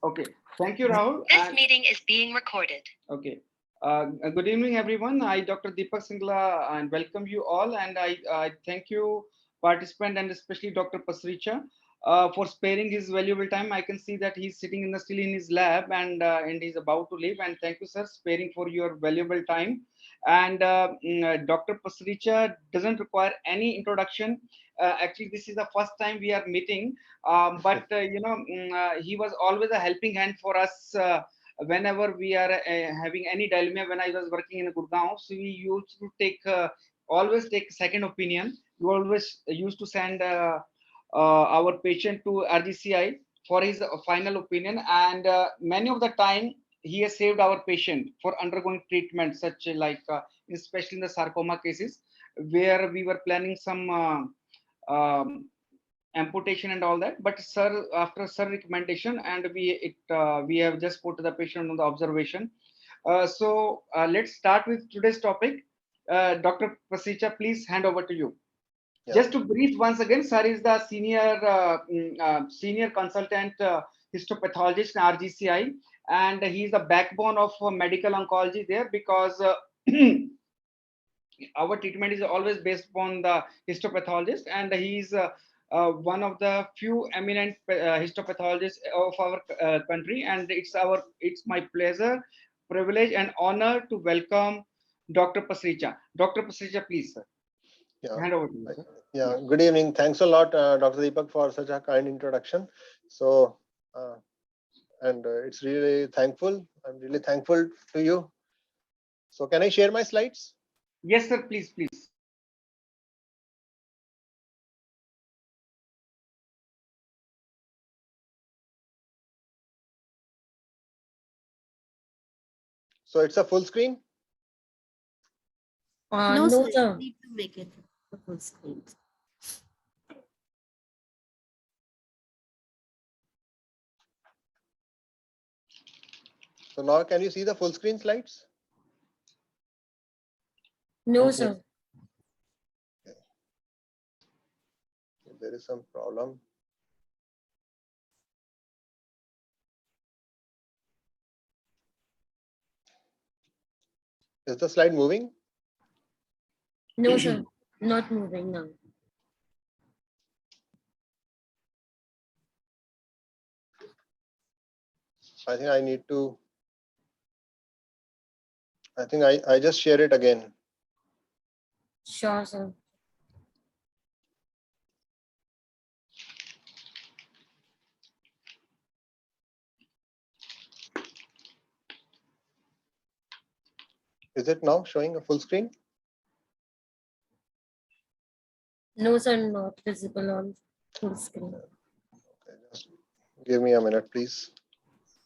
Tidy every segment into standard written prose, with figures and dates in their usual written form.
Okay. Thank you, Rahul. This meeting is being recorded. Okay. Good evening, everyone. I, Dr. Deepak Singla, and welcome you all. And I thank you, participant, and especially Dr. Pasricha, for sparing his valuable time. I can see that he's sitting still in his lab, and he's about to leave. And thank you, sir, sparing for your valuable time. And Dr. Pasricha doesn't require any introduction. Actually, this is the first time we are meeting. But he was always a helping hand for us. Whenever we are having any dilemma. When I was working in Gurgaon, so we used to take always take second opinion. We always used to send our patient to RGCI for his final opinion, and many of the time he has saved our patient for undergoing treatment, such like especially in the sarcoma cases, where we were planning some amputation and all that. But sir, after sir recommendation, and we have just put the patient on the observation. Let's start with today's topic. Dr. Pasicha, please hand over to you. Yeah. Just to brief once again, sir is the senior consultant histopathologist in RGCI, and he is the backbone of medical oncology there, because our treatment is always based upon the histopathologist, and he's one of the few eminent histopathologists of our country. And it's my pleasure, privilege, and honor to welcome Dr. Pasricha. Dr. Pasricha, please, sir. Yeah. Hand over to you, sir. Yeah. Good evening. Thanks a lot, Dr. Deepak, for such a kind introduction. So, it's really thankful. I'm really thankful to you. So, can I share my slides? Yes, sir. Please, please. So, it's a full screen. No, sir. You need to make it a full screen. So now, can you see the full screen slides? No, sir. Okay. There is some problem. Is the slide moving? No, sir. Not moving now. I think I need to. I think I just share it again. Sure, sir. Is it now showing a full screen? No, sir. Not visible on full screen. Okay, just give me a minute, please.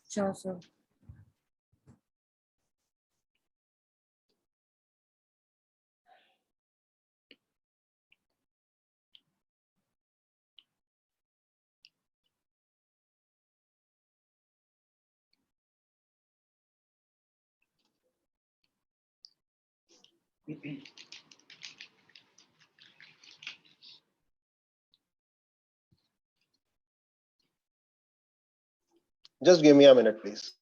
Sure, sir. Just give me a minute, please.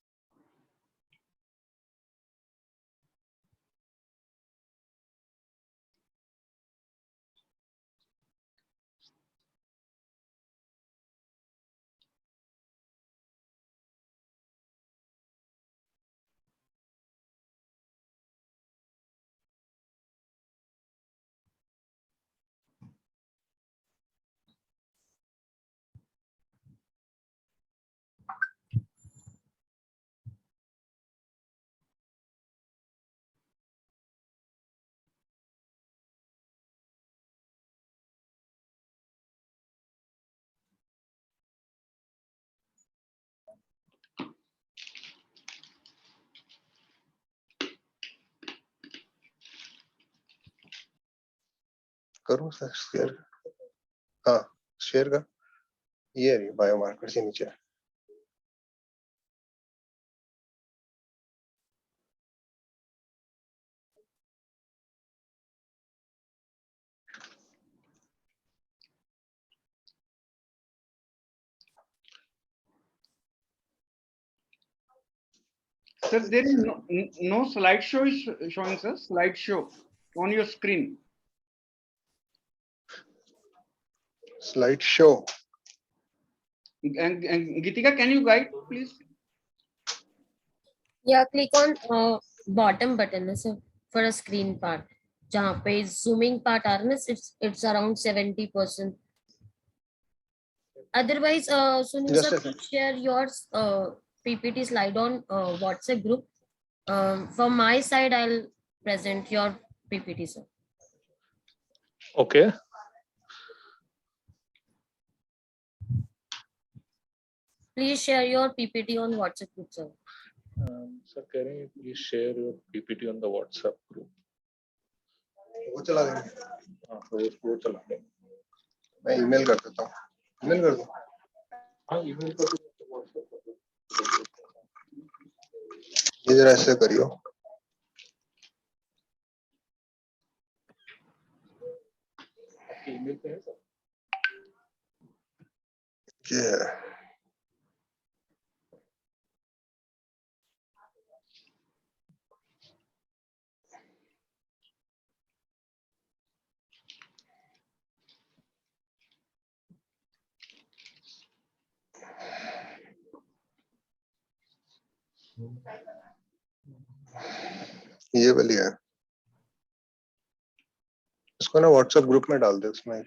करूं sir share हाँ share का ये biomarker से नीचे Sir, there is no slideshow is showing, sir. Slideshow on your screen. Slideshow. And Gitika, can you guide, please? Yeah, click on bottom button so for a screen part. जहाँ पे zooming part आ रहा है ना, it's around 70%. Otherwise, Sunil Just sir, a second. please share your PPT slide on WhatsApp group. From my side, I'll present your PPT, sir. Okay. Please share your PPT on WhatsApp group, sir. Sir, can you please share your PPT on the WhatsApp group? वो चला देंगे. हाँ, तो वो चला दें. मैं email कर देता हूँ. Email कर दो. हाँ, email कर दो, WhatsApp कर दो. ये जरा ऐसे करियो. आपके email पे है सर? ये है. ये वाली है. इसको ना व्हाट्सएप ग्रुप में डाल दे उसमें.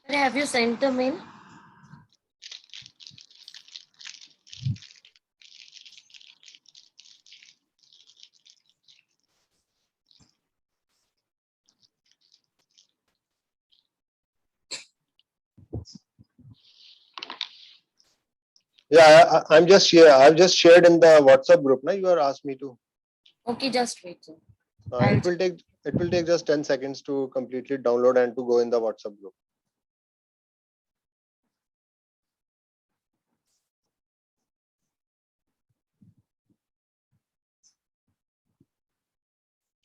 Have you sent the mail? Yeah, I'm just here. I've just shared in the WhatsApp group. Now you are asked me to. Okay, just wait, sir. It will take just 10 seconds to completely download and to go in the WhatsApp group.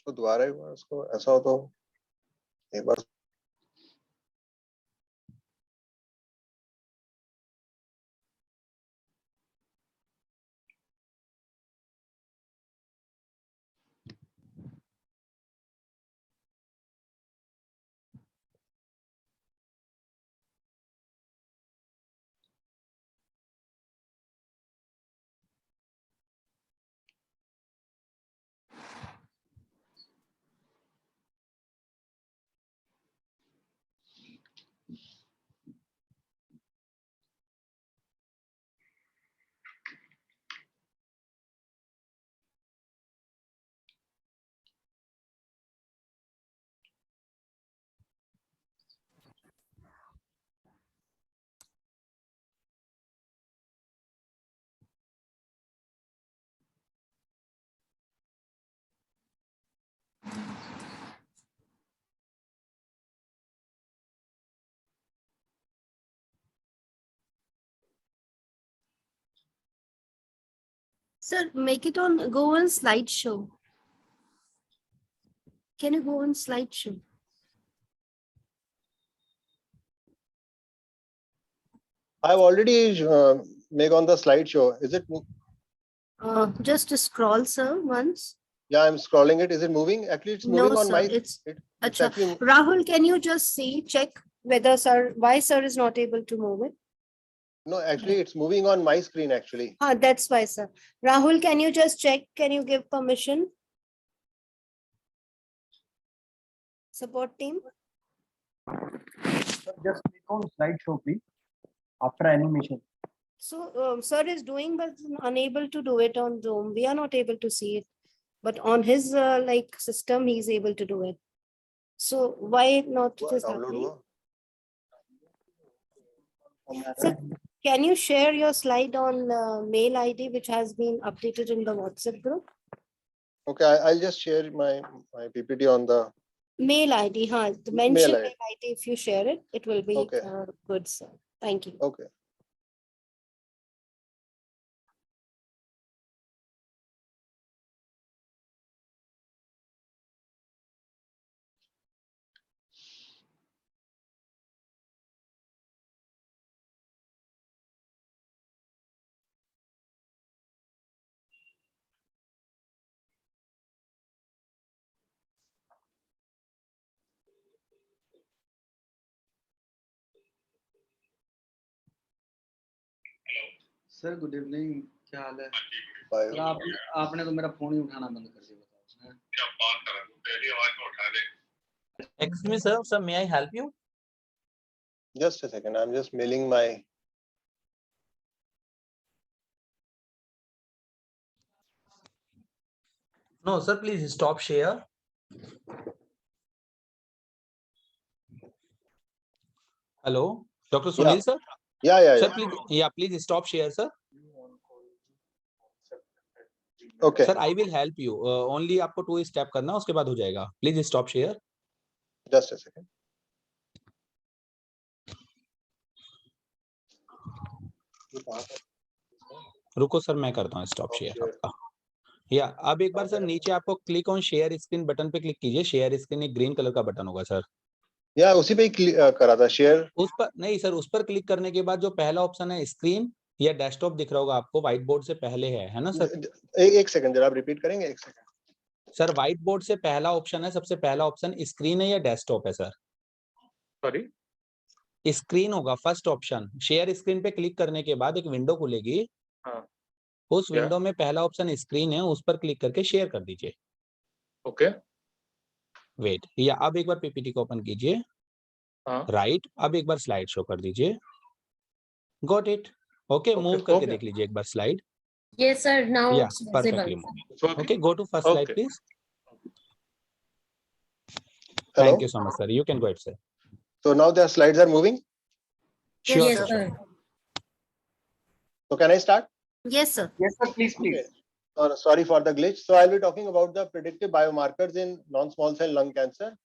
तो दोबारा एक बार उसको ऐसा हो तो एक बार. Sir, make it on, go on slideshow. Can you go on slideshow? I've already make on the slideshow. Is it? Just scroll, sir, once. Yeah, I'm scrolling it. Is it moving? Actually, it's moving No, on sir, my. it's It's Acha. actually. Rahul, can you just check whether why sir is not able to move it? No, actually, it's moving on my screen. Actually. That's why, sir. Rahul, can you just check? Can you give permission? Support team. Just click on slideshow, please, after animation. So, sir is doing, but unable to do it on Zoom. We are not able to see it, but on his like system, he's able to do it. So why not it is happening? Sir, can you share your slide on mail ID, which has been updated in the WhatsApp group? Okay, I'll just share my PPT on the Mail ID, huh? Mention mail mail ID. ID. If you share it, it will be Okay. good, sir. Thank you. Okay. Sir good evening, क्या हाल है? Bye. Sir आपने तो मेरा phone ही उठाना बंद कर दिया, बताओ। Excuse me, sir. Sir, may I help you? Just a second. I'm just mailing my. No, sir. Please stop share. Hello, Dr. Sunil, sir. Yeah. Sir, please stop share, sir. Okay. Sir, I will help you. Only आपको 2 step करना, उसके बाद हो जाएगा. Please stop share. Just a second. रुको sir, मैं करता हूँ stop share आपका. या अब एक बार सर नीचे आपको click on share screen button पे क्लिक कीजिए. शेयर स्क्रीन एक ग्रीन कलर का बटन होगा सर. या उसी पे ही करा था शेयर. उस पर नहीं सर, उस पर क्लिक करने के बाद जो पहला ऑप्शन है स्क्रीन या डेस्कटॉप दिख रहा होगा आपको, व्हाइट बोर्ड से पहले है ना सर? एक सेकंड जरा आप रिपीट करेंगे. एक सेकंड सर, व्हाइट बोर्ड से पहला ऑप्शन है, सबसे पहला ऑप्शन स्क्रीन है या डेस्कटॉप है सर? सॉरी, स्क्रीन होगा फर्स्ट ऑप्शन. शेयर स्क्रीन पे क्लिक करने के बाद एक विंडो खुलेगी. हाँ. उस विंडो में पहला ऑप्शन स्क्रीन है, उस पर क्लिक करके शेयर कर दीजिए. ओके. वेट, या अब एक बार पीपीटी को ओपन कीजिए. हाँ. राइट, अब एक बार स्लाइड शो कर दीजिए. Got it. ओके, मूव करके देख लीजिए एक बार slide. Yes, sir. Now Yeah, it's perfectly visible. moved. Okay, go to first slide, Okay. please. Hello. Thank you so much, sir. You can go ahead, sir. So now the slides are moving. Sure, Yes, sir. sir. So can I start? Yes, sir. Yes sir, please. Okay. Sorry for the glitch. So I'll be talking about the predictive biomarkers in non-small cell lung cancer.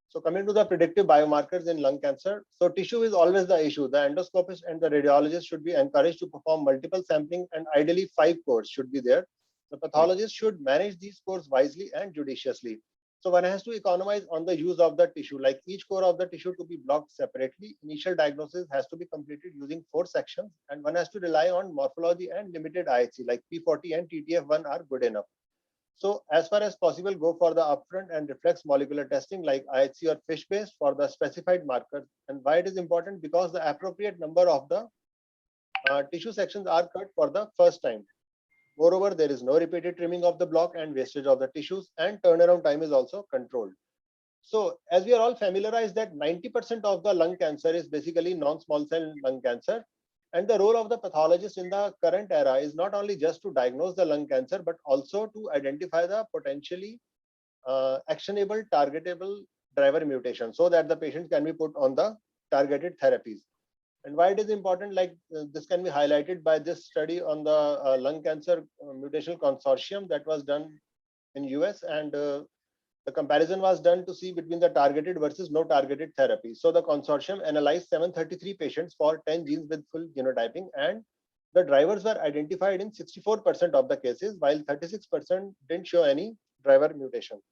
So coming to the predictive biomarkers in lung cancer. So tissue is always the issue. The endoscopist and the radiologist should be encouraged to perform multiple sampling, and ideally 5 cores should be there. The pathologist should manage these cores wisely and judiciously. So one has to economize on the use of the tissue, like each core of the tissue to be blocked separately. Initial diagnosis has to be completed using 4 sections, and one has to rely on morphology and limited IHC, like P40 and TTF1 are good enough. So as far as possible, go for the upfront and reflex molecular testing like IHC or FISH-based for the specified markers. And why it is important? Because the appropriate number of the tissue sections are cut for the first time. Moreover, there is no repeated trimming of the block and wastage of the tissues, and turnaround time is also controlled. So as we are all familiarized that 90% of the lung cancer is basically non-small cell lung cancer. And the role of the pathologist in the current era is not only just to diagnose the lung cancer, but also to identify the potentially actionable, targetable driver mutation so that the patient can be put on the targeted therapies. And why it is important, like this can be highlighted by this study on the lung cancer mutational consortium that was done in US, and the comparison was done to see between the targeted versus no targeted therapy. So the consortium analyzed 733 patients for 10 genes with full genotyping, and the drivers were identified in 64% of the cases, while 36% didn't show any driver mutation.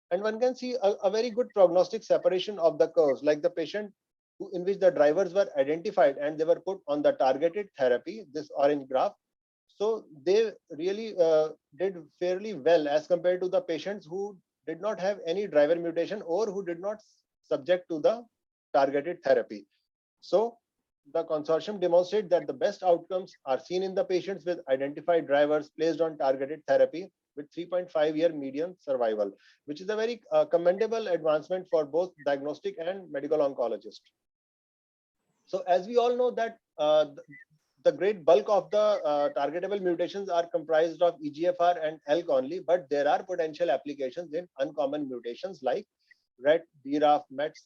And one can see a very good prognostic separation of the curves, like the patient in which the drivers were identified and they were put on the targeted therapy, this orange graph. So they really did fairly well as compared to the patients who did not have any driver mutation or who did not subject to the targeted therapy. So the consortium demonstrated that the best outcomes are seen in the patients with identified drivers placed on targeted therapy with 3.5-year median survival, which is a very commendable advancement for both diagnostic and medical oncologists. So as we all know that the great bulk of the targetable mutations are comprised of EGFR and ALK only, but there are potential applications in uncommon mutations like RET, BRAF, METs,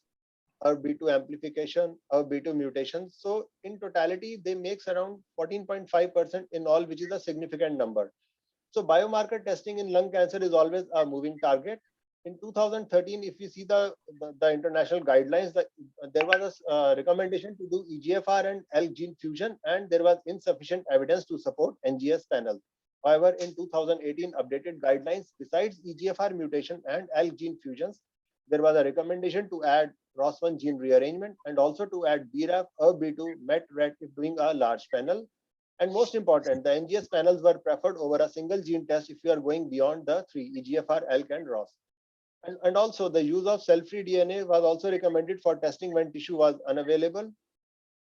ERB2 amplification, ERB2 mutations. So in totality, they makes around 14.5% in all, which is a significant number. So biomarker testing in lung cancer is always a moving target. In 2013, if you see the international guidelines, there was a recommendation to do EGFR and ALK gene fusion, and there was insufficient evidence to support NGS panel. However, in 2018 updated guidelines, besides EGFR mutation and ALK gene fusions, there was a recommendation to add ROS1 gene rearrangement and also to add BRAF, ERB2, MET, RET if doing a large panel. And most important, the NGS panels were preferred over a single gene test if you are going beyond the three EGFR, ALK, and ROS. And also the use of cell-free DNA was also recommended for testing when tissue was unavailable.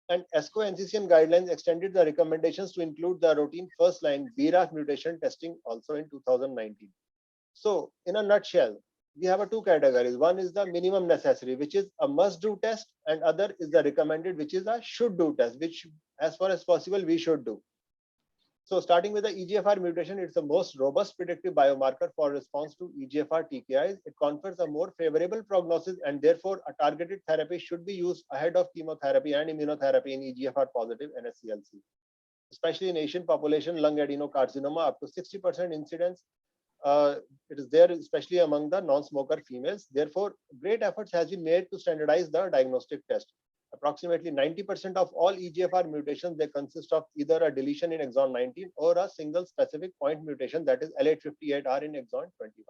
And ESCO NCCN guidelines extended the recommendations to include the routine first-line BRAF mutation testing also in 2019. So in a nutshell, we have two categories. One is the minimum necessary, which is a must-do test, and other is the recommended, which is a should-do test, which as far as possible we should do. So starting with the EGFR mutation, it's the most robust predictive biomarker for response to EGFR TKIs. It confers a more favorable prognosis, and therefore a targeted therapy should be used ahead of chemotherapy and immunotherapy in EGFR positive NSCLC. Especially in Asian population, lung adenocarcinoma up to 60% incidence. It is there, especially among the non-smoker females. Therefore, great efforts has been made to standardize the diagnostic test. Approximately 90% of all EGFR mutations, they consist of either a deletion in exon 19 or a single specific point mutation, that is L858R in exon 21.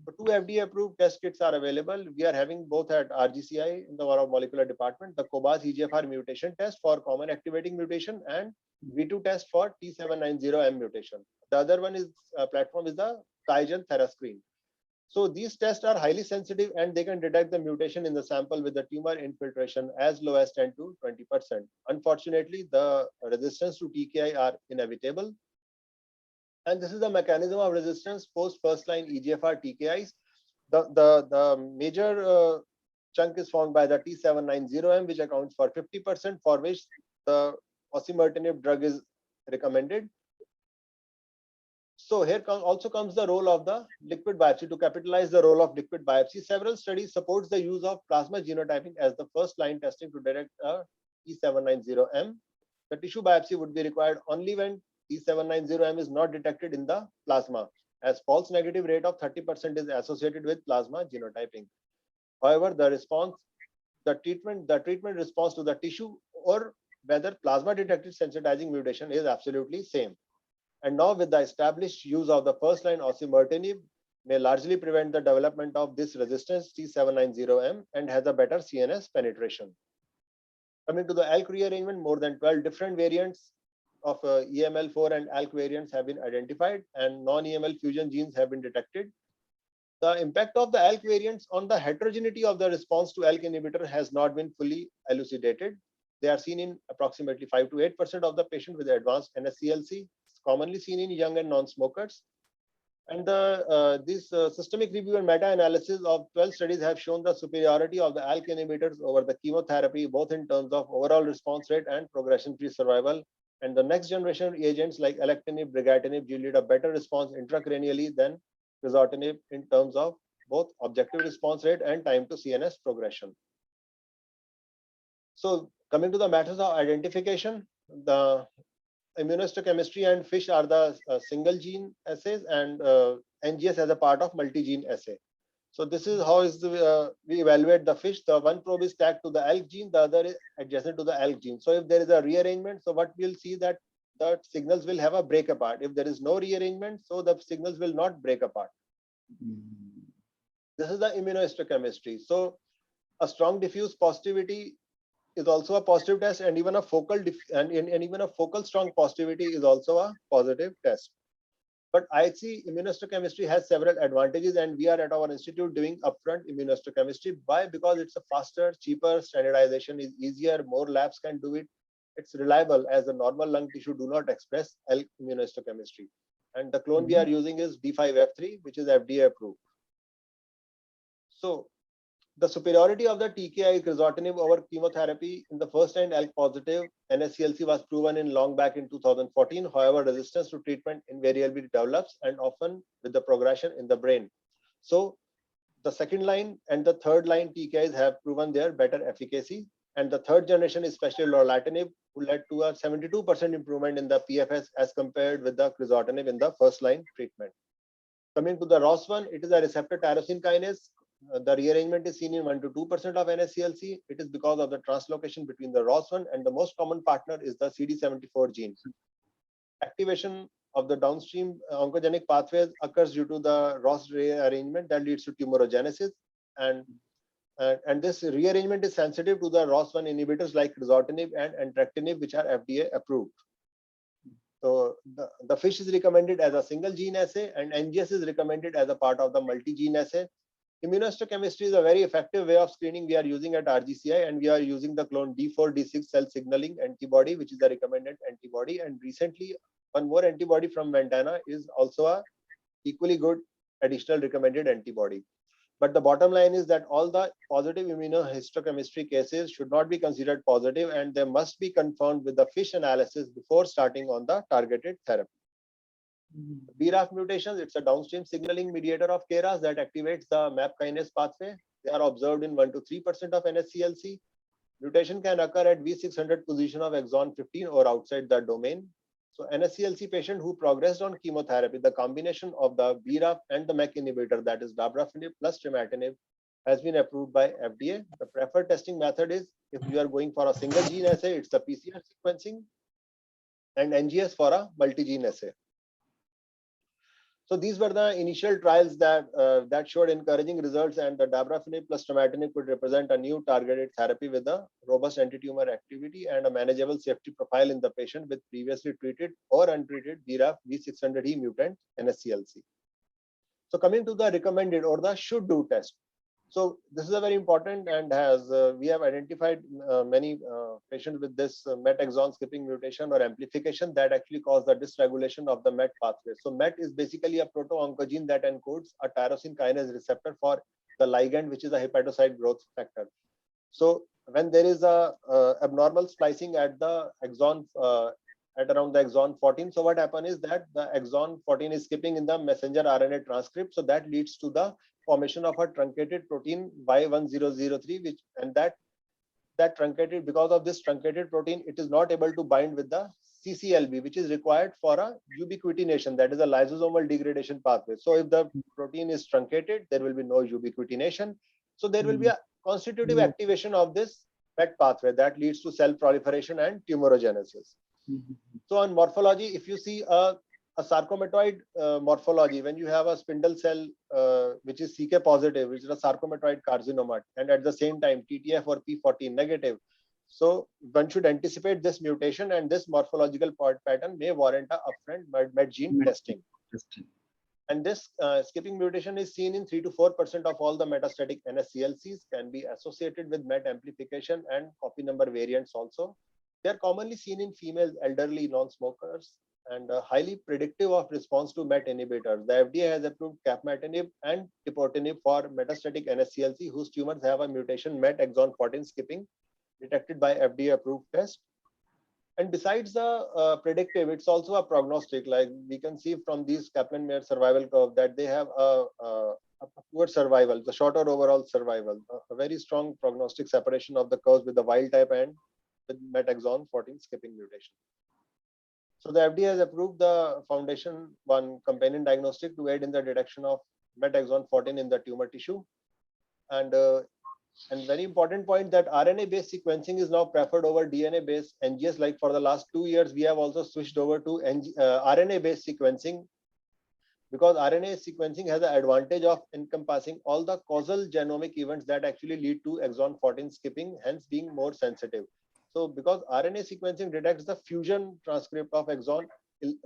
So two FDA-approved test kits are available. We are having both at RGCI in the molecular department, the COBAS EGFR mutation test for common activating mutation and V2 test for T790M mutation. The other one is platform is the QIAGEN TheraScreen. So these tests are highly sensitive and they can detect the mutation in the sample with the tumor infiltration as low as 10 to 20%. Unfortunately, the resistance to TKI are inevitable. And this is the mechanism of resistance post first-line EGFR TKIs. The major chunk is formed by the T790M, which accounts for 50%, for which the osimertinib drug is recommended. So here also comes the role of the liquid biopsy. To capitalize the role of liquid biopsy, several studies supports the use of plasma genotyping as the first line testing to detect a T790M. The tissue biopsy would be required only when T790M is not detected in the plasma, as false negative rate of 30% is associated with plasma genotyping. However, the treatment response to the tissue or whether plasma detected sensitizing mutation is absolutely same. And now with the established use of the first line osimertinib may largely prevent the development of this resistance T790M and has a better CNS penetration. Coming to the ALK rearrangement, more than 12 different variants of EML4 and ALK variants have been identified and non-EML fusion genes have been detected. The impact of the ALK variants on the heterogeneity of the response to ALK inhibitor has not been fully elucidated. They are seen in approximately 5 to 8% of the patients with advanced NSCLC, commonly seen in young and non-smokers. And this systemic review and meta-analysis of 12 studies have shown the superiority of the ALK inhibitors over the chemotherapy, both in terms of overall response rate and progression-free survival. And the next generation agents like alectinib, brigatinib yielded a better response intracranially than crizotinib in terms of both objective response rate and time to CNS progression. So coming to the matters of identification, the immunohistochemistry and FISH are the single gene assays, and NGS as a part of multi-gene assay. So this is how we evaluate the FISH. The one probe is tagged to the ALK gene, the other is adjacent to the ALK gene. So if there is a rearrangement, so what we'll see that the signals will have a break apart. If there is no rearrangement, so the signals will not break apart. This is the immunohistochemistry. So A strong diffuse positivity is also a positive test, and even a focal even a focal strong positivity is also a positive test. But IHC immunohistochemistry has several advantages, and we are at our institute doing upfront immunohistochemistry. Why? Because it's a faster, cheaper, standardization is easier, more labs can do it. It's reliable, as the normal lung tissue do not express ELK immunohistochemistry. And the clone we are using is D5F3, which is FDA approved. So the superiority of the TKI crizotinib over chemotherapy in the first-line ALK positive NSCLC was proven in long back in 2014. However, resistance to treatment invariably develops, and often with the progression in the brain. So the second line and the third line TKIs have proven their better efficacy. And the third generation, especially lorlatinib, who led to a 72% improvement in the PFS as compared with the crizotinib in the first line treatment. Coming to the ROS1, it is a receptor tyrosine kinase. The rearrangement is seen in 1 to 2% of NSCLC. It is because of the translocation between the ROS1 and the most common partner is the CD74 gene. Activation of the downstream oncogenic pathways occurs due to the ROS rearrangement that leads to tumorigenesis. And this rearrangement is sensitive to the ROS1 inhibitors like crizotinib and entrectinib, which are FDA approved. So the FISH is recommended as a single gene assay, and NGS is recommended as a part of the multi-gene assay. Immunohistochemistry is a very effective way of screening we are using at RGCI, and we are using the clone D4, D6 cell signaling antibody, which is the recommended antibody. And recently, one more antibody from Ventana is also a equally good additional recommended antibody. But the bottom line is that all the positive immunohistochemistry cases should not be considered positive, and they must be confirmed with the FISH analysis before starting on the targeted therapy. BRAF mutations, it's a downstream signaling mediator of KRAS that activates the MAP kinase pathway. They are observed in 1 to 3% of NSCLC. Mutation can occur at V600 position of exon 15 or outside the domain. So NSCLC patient who progressed on chemotherapy, the combination of the BRAF and the MEK inhibitor, that is dabrafenib plus trametinib, has been approved by FDA. The preferred testing method is, if you are going for a single gene assay, it's the PCR sequencing, and NGS for a multi-gene assay. So these were the initial trials that showed encouraging results, and the dabrafenib plus trametinib could represent a new targeted therapy with a robust anti-tumor activity and a manageable safety profile in the patient with previously treated or untreated BRAF V600E mutant NSCLC. So coming to the recommended or the should do test. So this is a very important, and we have identified many patients with this MET exon skipping mutation or amplification that actually cause the dysregulation of the MET pathway. So MET is basically a proto-oncogene that encodes a tyrosine kinase receptor for the ligand, which is a hepatocyte growth factor. So when there is a abnormal splicing at the exon at around the exon 14, so what happens is that the exon 14 is skipping in the messenger RNA transcript, so that leads to the formation of a truncated protein Y1003, that truncated, because of this truncated protein, it is not able to bind with the CCLB, which is required for a ubiquitination, that is a lysosomal degradation pathway. So if the protein is truncated, there will be no ubiquitination. So there will be a constitutive activation of this MET pathway that leads to cell proliferation and tumorigenesis. So on morphology, if you see a sarcomatoid morphology, when you have a spindle cell which is CK positive, which is a sarcomatoid carcinoma, and at the same time TTF or P40 negative, so one should anticipate this mutation, and this morphological pattern may warrant a upfront MET gene testing. And this skipping mutation is seen in 3 to 4% of all the metastatic NSCLCs, can be associated with MET amplification and copy number variants also. They are commonly seen in female elderly non-smokers and highly predictive of response to MET inhibitors. The FDA has approved capmatinib and tepotinib for metastatic NSCLC whose tumors have a mutation MET exon 14 skipping detected by FDA approved test. And besides the predictive, it's also a prognostic. Like we can see from these Kaplan-Meier survival curve that they have a poor survival, the shorter overall survival, a very strong prognostic separation of the curves with the wild type and with MET exon 14 skipping mutation. So the FDA has approved the Foundation One companion diagnostic to aid in the detection of MET exon 14 in the tumor tissue. And very important point that RNA-based sequencing is now preferred over DNA-based NGS. Like for the last 2 years, we have also switched over to RNA-based sequencing because RNA sequencing has the advantage of encompassing all the causal genomic events that actually lead to exon 14 skipping, hence being more sensitive. So because RNA sequencing detects the fusion transcript of exon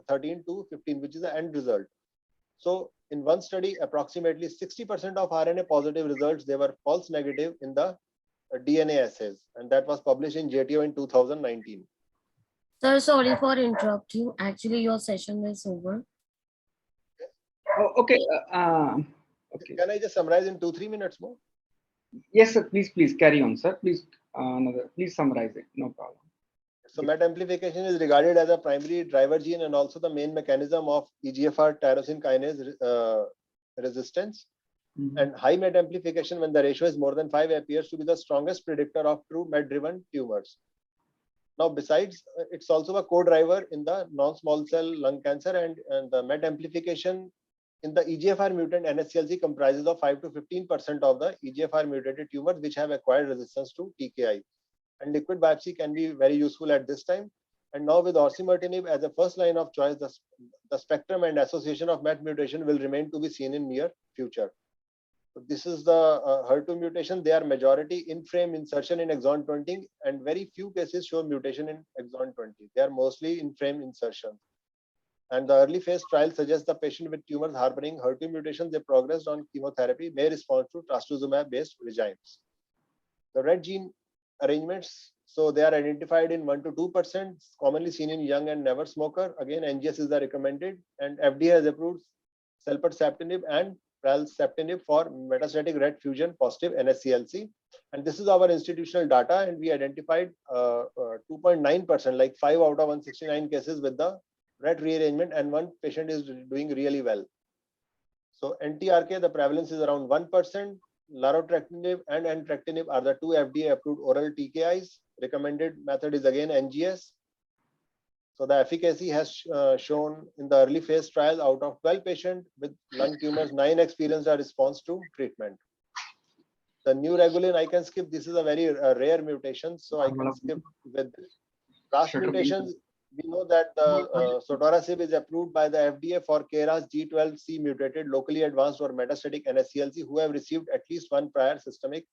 13 to 15, which is the end result. So in one study, approximately 60% of RNA positive results, they were false negative in the DNA assays, and that was published in JTO in 2019. Sir, sorry for interrupting. Actually, your session is over. Oh, okay. Okay. Can I just summarize in 2-3 minutes more? Yes, sir. Please carry on, sir. Please summarize it. No problem. So MET amplification is regarded as a primary driver gene and also the main mechanism of EGFR tyrosine kinase resistance. And high MET amplification, when the ratio is more than 5, appears to be the strongest predictor of true MET-driven tumors. Now, besides, it's also a co-driver in the non-small cell lung cancer, and the MET amplification in the EGFR mutant NSCLC comprises of 5 to 15% of the EGFR mutated tumors which have acquired resistance to TKI. And liquid biopsy can be very useful at this time. And now with osimertinib as a first line of choice, the spectrum and association of MET mutation will remain to be seen in near future. So this is the HER2 mutation. They are majority in-frame insertion in exon 20, and very few cases show mutation in exon 20. They are mostly in-frame insertion. And the early phase trial suggests the patient with tumors harboring HER2 mutations, they progressed on chemotherapy, may respond to trastuzumab-based regimes. The red gene arrangements, so they are identified in 1 to 2%, commonly seen in young and never smoker. Again, NGS is the recommended, and FDA has approved selpercatinib and pralsetinib for metastatic red fusion positive NSCLC. And this is our institutional data, and we identified 2.9%, like 5 out of 169 cases with the red rearrangement, and one patient is doing really well. So NTRK, the prevalence is around 1%. Larotrectinib and entrectinib are the 2 FDA-approved oral TKIs. Recommended method is again NGS. So the efficacy has shown in the early phase trial, out of 12 patients with lung tumors, 9 experienced a response to treatment. The new regulin I can skip. This is a very rare mutation, so I can skip with this. RAS mutations, we know that sotorasib is approved by the FDA for KRAS G12C mutated locally advanced or metastatic NSCLC who have received at least 1 prior systemic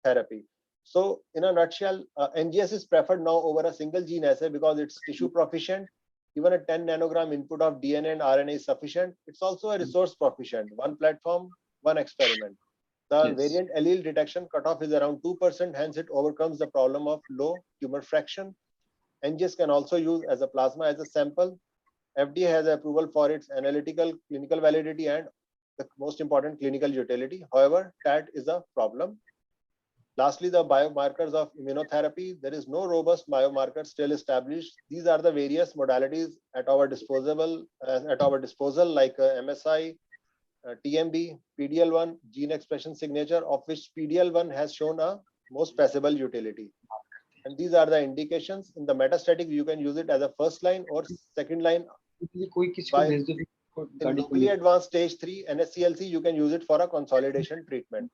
therapy. So in a nutshell, NGS is preferred now over a single gene assay because it's tissue proficient. Even a 10 nanogram input of DNA and RNA is sufficient. It's also a resource proficient, 1 platform, 1 experiment. The variant allele detection cutoff is around 2%, hence it overcomes the problem of low tumor fraction. NGS can also use as a plasma as a sample. FDA has approval for its analytical, clinical validity, and the most important clinical utility. However, TAT is a problem. Lastly, the biomarkers of immunotherapy. There is no robust biomarker still established. These are the various modalities at our disposal, like MSI, TMB, PDL1, gene expression signature, of which PDL1 has shown a most passable utility. And these are the indications. In the metastatic, you can use it as a first line or second line. In locally advanced stage 3 NSCLC, you can use it for a consolidation treatment.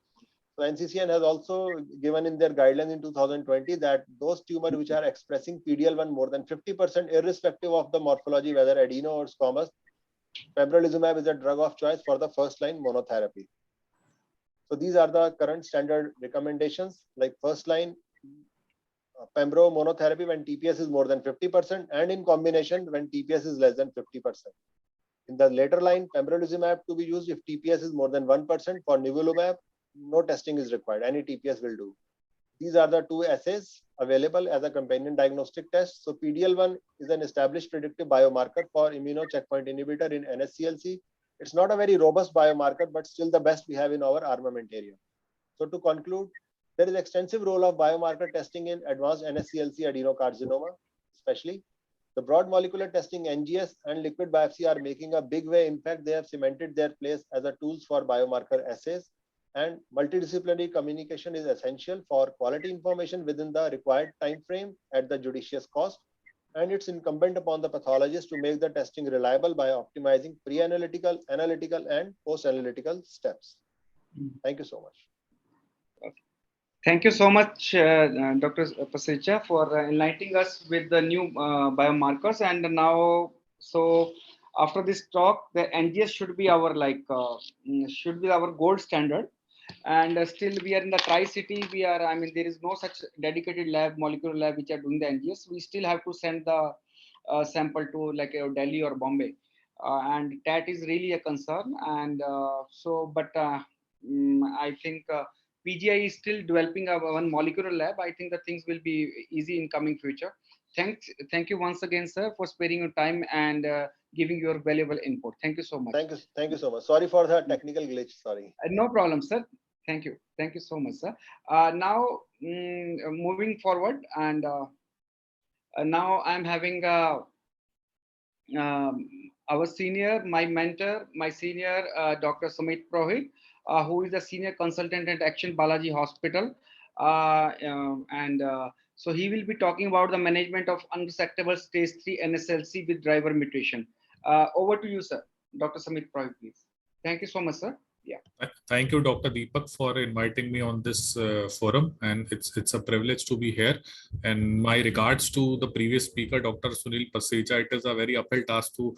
So NCCN has also given in their guidelines in 2020 that those tumors which are expressing PDL1 more than 50%, irrespective of the morphology, whether adeno or squamous, pembrolizumab is a drug of choice for the first line monotherapy. So these are the current standard recommendations, like first line pembro monotherapy when TPS is more than 50%, and in combination when TPS is less than 50%. In the later line, pembrolizumab to be used if TPS is more than 1%. For nivolumab, no testing is required. Any TPS will do. These are the 2 assays available as a companion diagnostic test. So PDL1 is an established predictive biomarker for immunocheckpoint inhibitor in NSCLC. It's not a very robust biomarker, but still the best we have in our armamentarium. So to conclude, there is extensive role of biomarker testing in advanced NSCLC adenocarcinoma, especially. The broad molecular testing, NGS and liquid biopsy are making a big way. In fact, they have cemented their place as a tools for biomarker assays. And multidisciplinary communication is essential for quality information within the required time frame at the judicious cost. And it's incumbent upon the pathologist to make the testing reliable by optimizing pre-analytical, analytical, and post-analytical steps. Thank you so much. Thank you so much, Dr. Pasricha, for enlightening us with the new biomarkers. And now, so after this talk, the NGS should be our should be our gold standard. And still we are in the Tri-City. I mean, there is no such dedicated lab, molecular lab, which are doing the NGS. We still have to send the sample to like Delhi or Bombay. And that is really a concern. And I think PGI is still developing one molecular lab. I think the things will be easy in coming future. Thank you once again, sir, for sparing your time and giving your valuable input. Thank you so much. Thank you so much. Sorry for the technical glitch. Sorry. No problem, sir. Thank you so much, sir. Now moving forward, and now I'm having our senior, my mentor, my senior, Dr. Sumit Prohit, who is a senior consultant at Action Balaji Hospital. So he will be talking about the management of unresectable stage 3 NSCLC with driver mutation. Over to you, sir. Dr. Sumit Prohit, please. Thank you so much, sir. Yeah. Thank you, Dr. Deepak, for inviting me on this forum, and it's a privilege to be here. And my regards to the previous speaker, Dr. Sunil Pasricha. It is a very uphill task to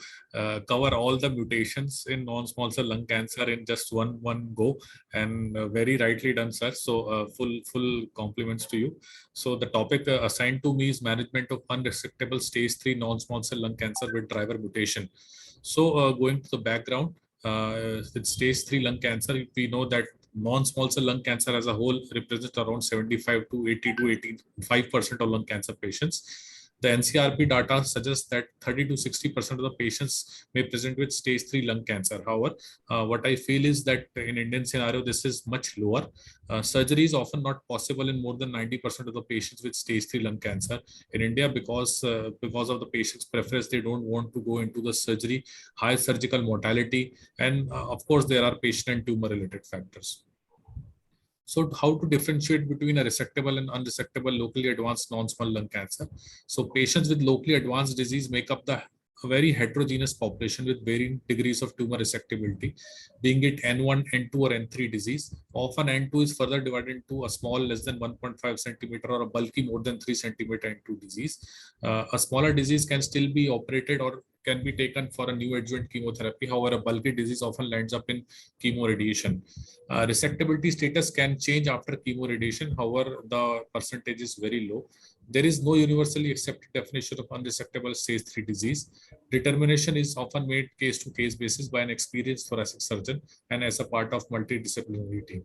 cover all the mutations in non-small cell lung cancer in just one go, and very rightly done, sir. So full compliments to you. So the topic assigned to me is management of unresectable stage 3 non-small cell lung cancer with driver mutation. So going to the background. With stage 3 lung cancer, we know that non-small cell lung cancer as a whole represents around 75 to 80 to 85% of lung cancer patients. The NCRP data suggests that 30 to 60% of the patients may present with stage 3 lung cancer. However, what I feel is that in Indian scenario, this is much lower. Surgery is often not possible in more than 90% of the patients with stage 3 lung cancer in India because of the patient's preference. They don't want to go into the surgery, high surgical mortality, and of course, there are patient and tumor related factors. So how to differentiate between a resectable and unresectable locally advanced non-small lung cancer? So patients with locally advanced disease make up a very heterogeneous population with varying degrees of tumor resectability, being it N1, N2 or N3 disease. Often N2 is further divided into a small less than 1.5 centimeter or a bulky more than 3 centimeter N2 disease. A smaller disease can still be operated or can be taken for a neoadjuvant chemotherapy. However, a bulky disease often lands up in chemoradiation. Resectability status can change after chemoradiation. However, the percentage is very low. There is no universally accepted definition of unresectable stage 3 disease. Determination is often made case-to-case basis by an experienced thoracic surgeon and as a part of multidisciplinary team.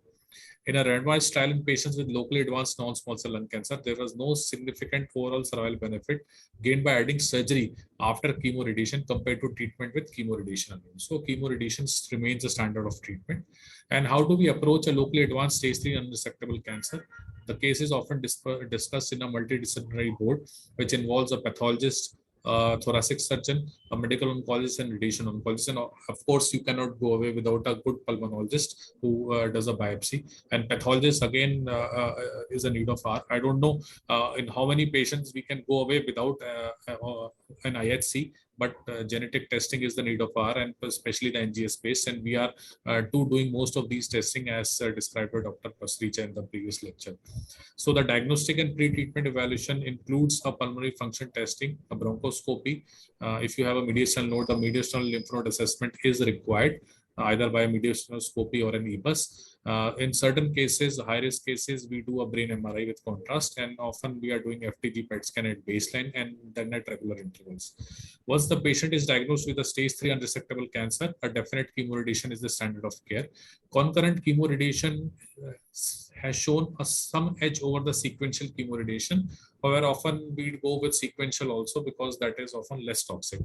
In a randomized trial in patients with locally advanced non-small cell lung cancer, there was no significant overall survival benefit gained by adding surgery after chemoradiation compared to treatment with chemoradiation alone. So chemoradiation remains the standard of treatment. And how do we approach a locally advanced stage 3 unresectable cancer? The case is often discussed in a multidisciplinary board, which involves a pathologist, thoracic surgeon, a medical oncologist, and radiation oncologist. And of course, you cannot go away without a good pulmonologist who does a biopsy. And pathologist again is a need of hour. I don't know in how many patients we can go away without an IHC, but genetic testing is the need of hour, and especially the NGS space. And we are doing most of these testing as described by Dr. Pasricha in the previous lecture. So the diagnostic and pre-treatment evaluation includes a pulmonary function testing, a bronchoscopy. If you have a mediastinal node, the mediastinal lymph node assessment is required, either by a mediastinoscopy or an EBUS. In certain cases, high-risk cases, we do a brain MRI with contrast, and often we are doing FDG PET scan at baseline and then at regular intervals. Once the patient is diagnosed with a stage 3 unresectable cancer, a definite chemoradiation is the standard of care. Concurrent chemoradiation has shown some edge over the sequential chemoradiation. However, often we go with sequential also because that is often less toxic.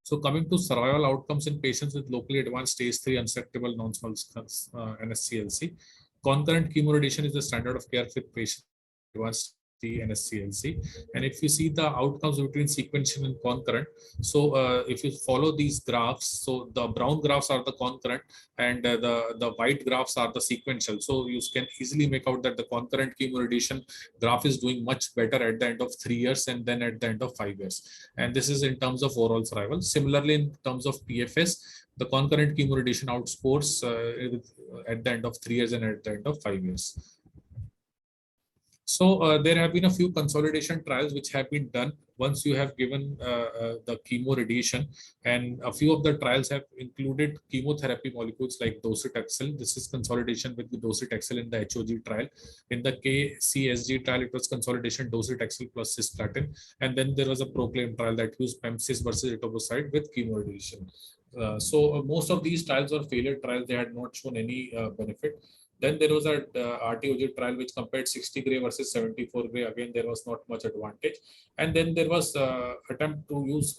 So coming to survival outcomes in patients with locally advanced stage 3 unresectable non-small NSCLC, concurrent chemoradiation is the standard of care for patients with advanced NSCLC. And if you see the outcomes between sequential and concurrent, so if you follow these graphs, so the brown graphs are the concurrent and the white graphs are the sequential. So you can easily make out that the concurrent chemoradiation graph is doing much better at the end of 3 years and then at the end of 5 years. And this is in terms of overall survival. Similarly, in terms of PFS, the concurrent chemoradiation outscores at the end of 3 years and at the end of 5 years. So there have been a few consolidation trials which have been done once you have given the chemo radiation, and a few of the trials have included chemotherapy molecules like docetaxel. This is consolidation with the docetaxel in the HOG trial. In the KCSG trial, it was consolidation docetaxel plus cisplatin, and then there was a Proclaim trial that used Pemcis versus etoposide with chemo radiation. So most of these trials were failure trials. They had not shown any benefit. Then there was a RTOG trial which compared 60 gray versus 74 gray. Again, there was not much advantage. And then there was attempt to use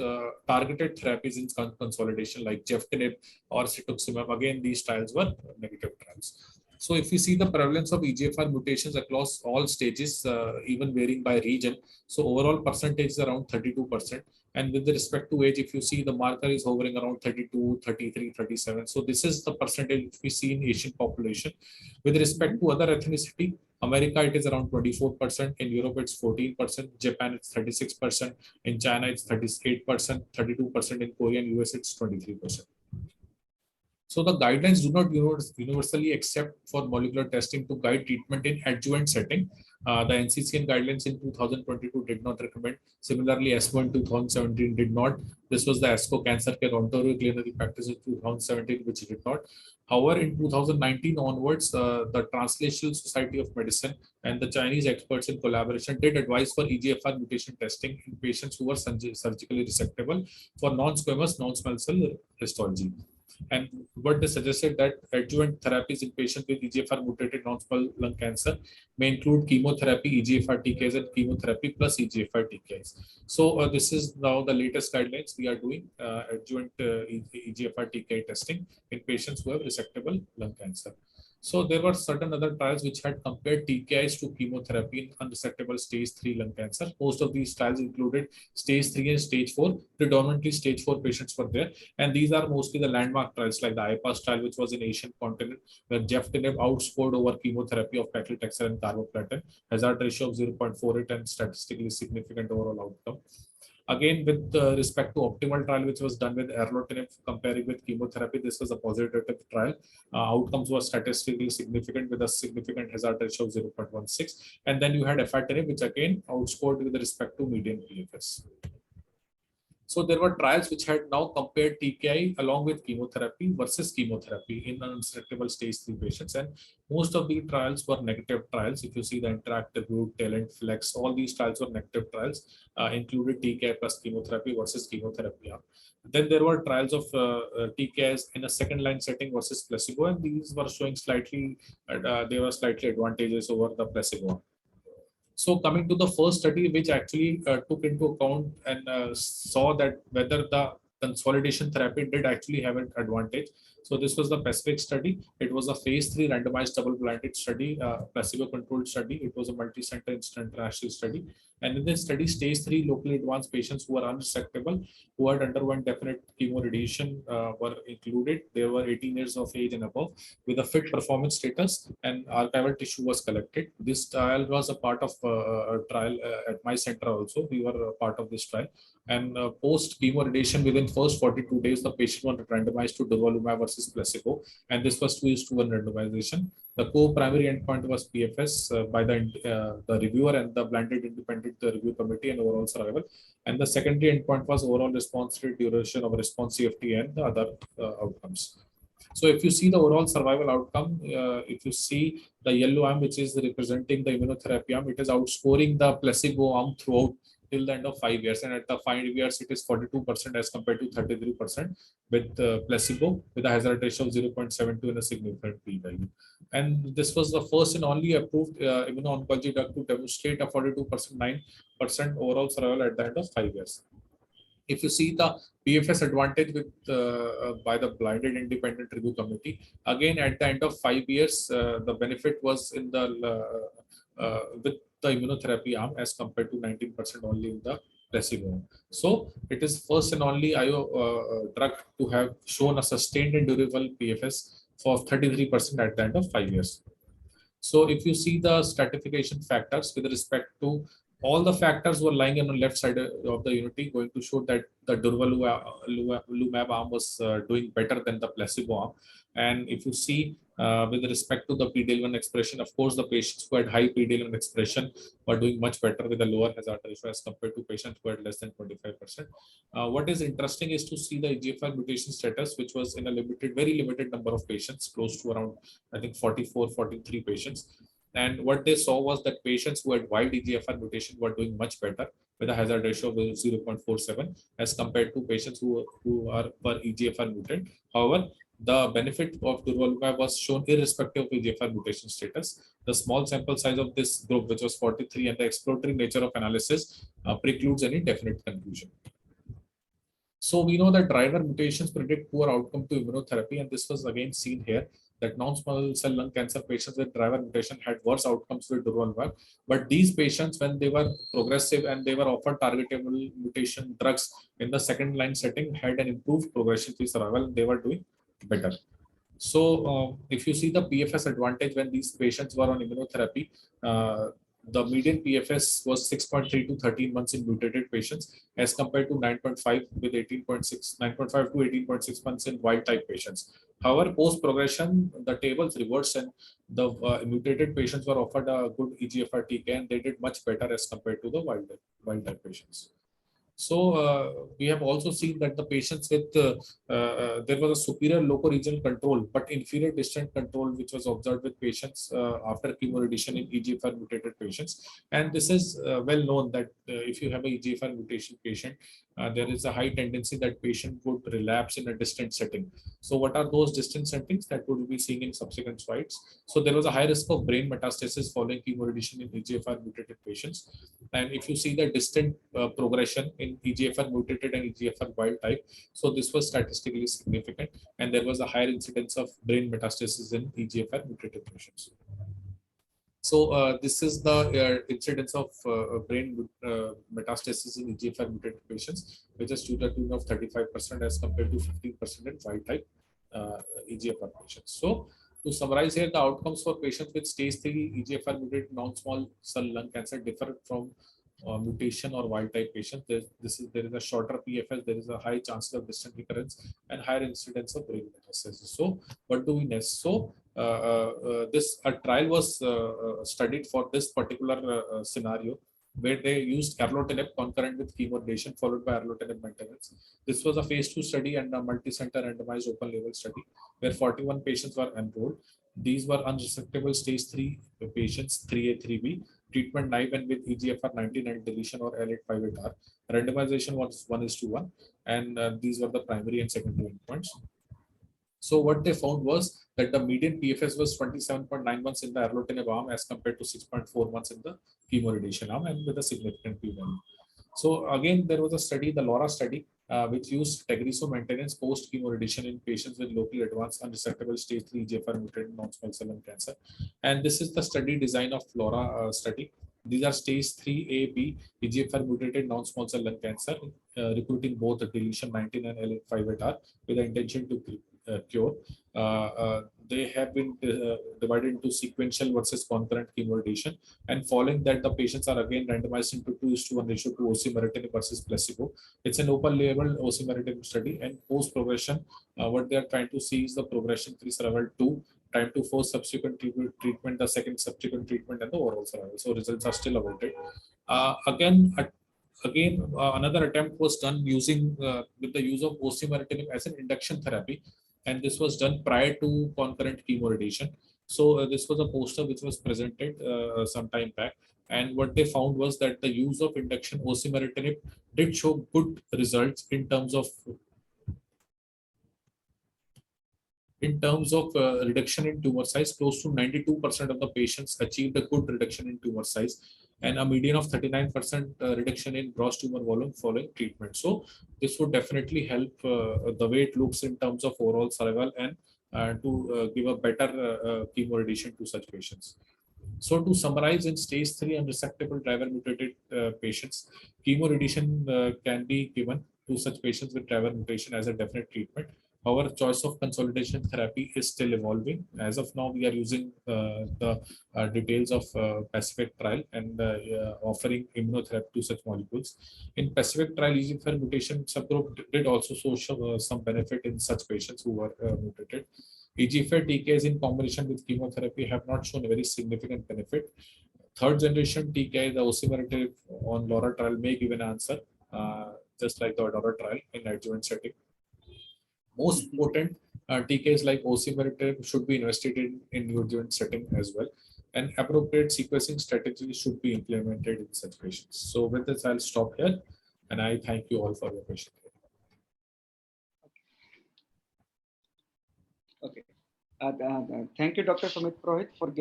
targeted therapies in consolidation like Jeftinib or Cetuximab. Again, these trials were negative trials. So if you see the prevalence of EGFR mutations across all stages, even varying by region, so overall percentage is around 32%. And with respect to age, if you see the marker is hovering around 32, 33, 37. So this is the percentage which we see in Asian population. With respect to other ethnicity, America, it is around 24%. In Europe, it's 14%. Japan, it's 36%. In China, it's 38%. 32%. In Korea and US, it's 23%. So the guidelines do not universally accept for molecular testing to guide treatment in adjuvant setting. The NCCN guidelines in 2022 did not recommend. Similarly, ESMO in 2017 did not. This was the ASCO Cancer Care Ontario Clinical Practice in 2017, which did not. However, in 2019 onwards, the Translational Society of Medicine and the Chinese experts in collaboration did advise for EGFR mutation testing in patients who were surgically resectable for non-squamous non-small cell histology. And what they suggested that adjuvant therapies in patients with EGFR mutated non-small lung cancer may include chemotherapy, EGFR TKIs, and chemotherapy plus EGFR TKIs. So this is now the latest guidelines we are doing adjuvant EGFR TKI testing in patients who have resectable lung cancer. So there were certain other trials which had compared TKIs to chemotherapy in unresectable stage 3 lung cancer. Most of these trials included stage 3 and stage 4. Predominantly stage 4 patients were there. And these are mostly the landmark trials like the IPAS trial, which was in Asian continent, where Jeftinib outscored over chemotherapy of paclitaxel and carboplatin, hazard ratio of 0.48 and statistically significant overall outcome. Again, with respect to optimal trial, which was done with erlotinib comparing with chemotherapy, this was a positive trial. Outcomes were statistically significant with a significant hazard ratio of 0.16. And then you had afatinib, which again outscored with respect to median PFS. So there were trials which had now compared TKI along with chemotherapy versus chemotherapy in unresectable stage 3 patients. And most of the trials were negative trials. If you see the Interactive Route, Talent, Flex, all these trials were negative trials, included TKI plus chemotherapy versus chemotherapy. Then there were trials of TKIs in a second line setting versus placebo, and these were showing slightly, they were slightly advantageous over the placebo. So coming to the first study, which actually took into account and saw that whether the consolidation therapy did actually have an advantage. So this was the PACIFIC study. It was a phase 3 randomized double-blinded study, placebo-controlled study. It was a multi-center international study. And in this study, stage 3 locally advanced patients who were unresectable, who had undergone definite chemoradiation were included. They were 18 years of age and above with a fit performance status, and archival tissue was collected. This trial was a part of a trial at my center also. We were a part of this trial. And post chemoradiation within first 42 days, the patient was randomized to durvalumab versus placebo. And this was 2:1 randomization. The co-primary endpoint was PFS by the reviewer and the blinded independent review committee and overall survival. And the secondary endpoint was overall response rate, duration of response, CFT, and the other outcomes. So if you see the overall survival outcome, if you see the yellow arm, which is representing the immunotherapy arm, it is outscoring the placebo arm throughout till the end of 5 years. And at the 5 years, it is 42% as compared to 33% with placebo, with a hazard ratio of 0.72 and a significant p-value. And this was the first and only approved immuno-oncology drug to demonstrate a 42%, 9% overall survival at the end of 5 years. If you see the PFS advantage with by the blinded independent review committee, again at the end of 5 years, the benefit was in the with the immunotherapy arm as compared to 19% only in the placebo. So it is first and only IO drug to have shown a sustained and durable PFS for 33% at the end of 5 years. So if you see the stratification factors with respect to all the factors were lying on the left side of the unity, going to show that the durvalumab arm was doing better than the placebo arm. And if you see with respect to the PD-L1 expression. Of course, the patients who had high PD-L1 expression were doing much better with a lower hazard ratio as compared to patients who had less than 25%. What is interesting is to see the EGFR mutation status, which was in a very limited number of patients, close to around, I think, 44, 43 patients. And what they saw was that patients who had wild EGFR mutation were doing much better with a hazard ratio of 0.47 as compared to patients who are per EGFR mutant. However, the benefit of durvalumab was shown irrespective of EGFR mutation status. The small sample size of this group, which was 43, and the exploratory nature of analysis precludes any definite conclusion. So we know that driver mutations predict poor outcome to immunotherapy, and this was again seen here that non-small cell lung cancer patients with driver mutation had worse outcomes with durvalumab. But these patients, when they were progressive and they were offered targetable mutation drugs in the second line setting, had an improved progression-free survival. They were doing better. So if you see the PFS advantage when these patients were on immunotherapy, the median PFS was 6.3 to 13 months in mutated patients as compared to 9.5 with 18.6, 9.5 to 18.6 months in wild type patients. However, post progression, the tables reversed and the mutated patients were offered a good EGFR TK and they did much better as compared to the wild type patients. So we have also seen that the patients with there was a superior locoregional control but inferior distant control which was observed with patients after chemoradiation in EGFR mutated patients. And this is well known that if you have a EGFR mutation patient, there is a high tendency that patient would relapse in a distant setting. So what are those distant settings that we will be seeing in subsequent slides? So there was a high risk of brain metastasis following chemoradiation in EGFR mutated patients. And if you see the distant progression in EGFR mutated and EGFR wild type, so this was statistically significant, and there was a higher incidence of brain metastasis in EGFR mutated patients. So this is the incidence of brain metastasis in EGFR mutated patients, which is to the tune of 35% as compared to 15% in wild type EGFR patients. So to summarize here, the outcomes for patients with stage 3 EGFR mutated non-small cell lung cancer differ from mutation or wild type patient. There is a shorter PFS, there is a high chance of distant recurrence and higher incidence of brain metastasis. So what do we know? So this trial was studied for this particular scenario where they used erlotinib concurrent with chemoradiation followed by erlotinib maintenance. This was a phase 2 study and a multi-center randomized open label study where 41 patients were enrolled. These were unresectable stage 3 patients, 3A, 3B, treatment naive and with EGFR 99 deletion or L858R. Randomization was 1:1, and these were the primary and secondary endpoints. So what they found was that the median PFS was 27.9 months in the erlotinib arm as compared to 6.4 months in the chemoradiation arm, and with a significant p-value. So again, there was a study, the LAURA study, which used Tagrisso maintenance post chemoradiation in patients with locally advanced unresectable stage 3 EGFR mutated non-small cell lung cancer. And this is the study design of LAURA study. These are stage 3A/B EGFR mutated non-small cell lung cancer, recruiting both deletion 19 and L858R with the intention to cure. They have been divided into sequential versus concurrent chemoradiation, and following that, the patients are again randomized into 2:1 ratio to osimertinib versus placebo. It's an open label osimertinib study, and post progression, what they are trying to see is the progression-free survival 2, time to first subsequent treatment, the second subsequent treatment, and the overall survival. So results are still awaited. Again, another attempt was done using with the use of osimertinib as an induction therapy, and this was done prior to concurrent chemoradiation. So this was a poster which was presented some time back, and what they found was that the use of induction osimertinib did show good results in terms of reduction in tumor size. Close to 92% of the patients achieved a good reduction in tumor size, and a median of 39% reduction in gross tumor volume following treatment. So this would definitely help the way it looks in terms of overall survival and to give a better chemoradiation to such patients. So to summarize, in stage 3 unresectable driver mutated patients, chemoradiation can be given to such patients with driver mutation as a definite treatment. Our choice of consolidation therapy is still evolving. As of now, we are using the details of PACIFIC trial and offering immunotherapy to such molecules. In PACIFIC trial, EGFR mutation subgroup did also show some benefit in such patients who were mutated. EGFR TKIs in combination with chemotherapy have not shown a very significant benefit. Third generation TKI, the osimertinib on LAURA trial may give an answer, just like the ADAURA trial in adjuvant setting. Most potent TKIs like osimertinib should be investigated in neoadjuvant setting as well, and appropriate sequencing strategies should be implemented in such patients. So with this, I'll stop here, and I thank you all for your patience. Okay. Thank you, Dr. Sumit Purohit, for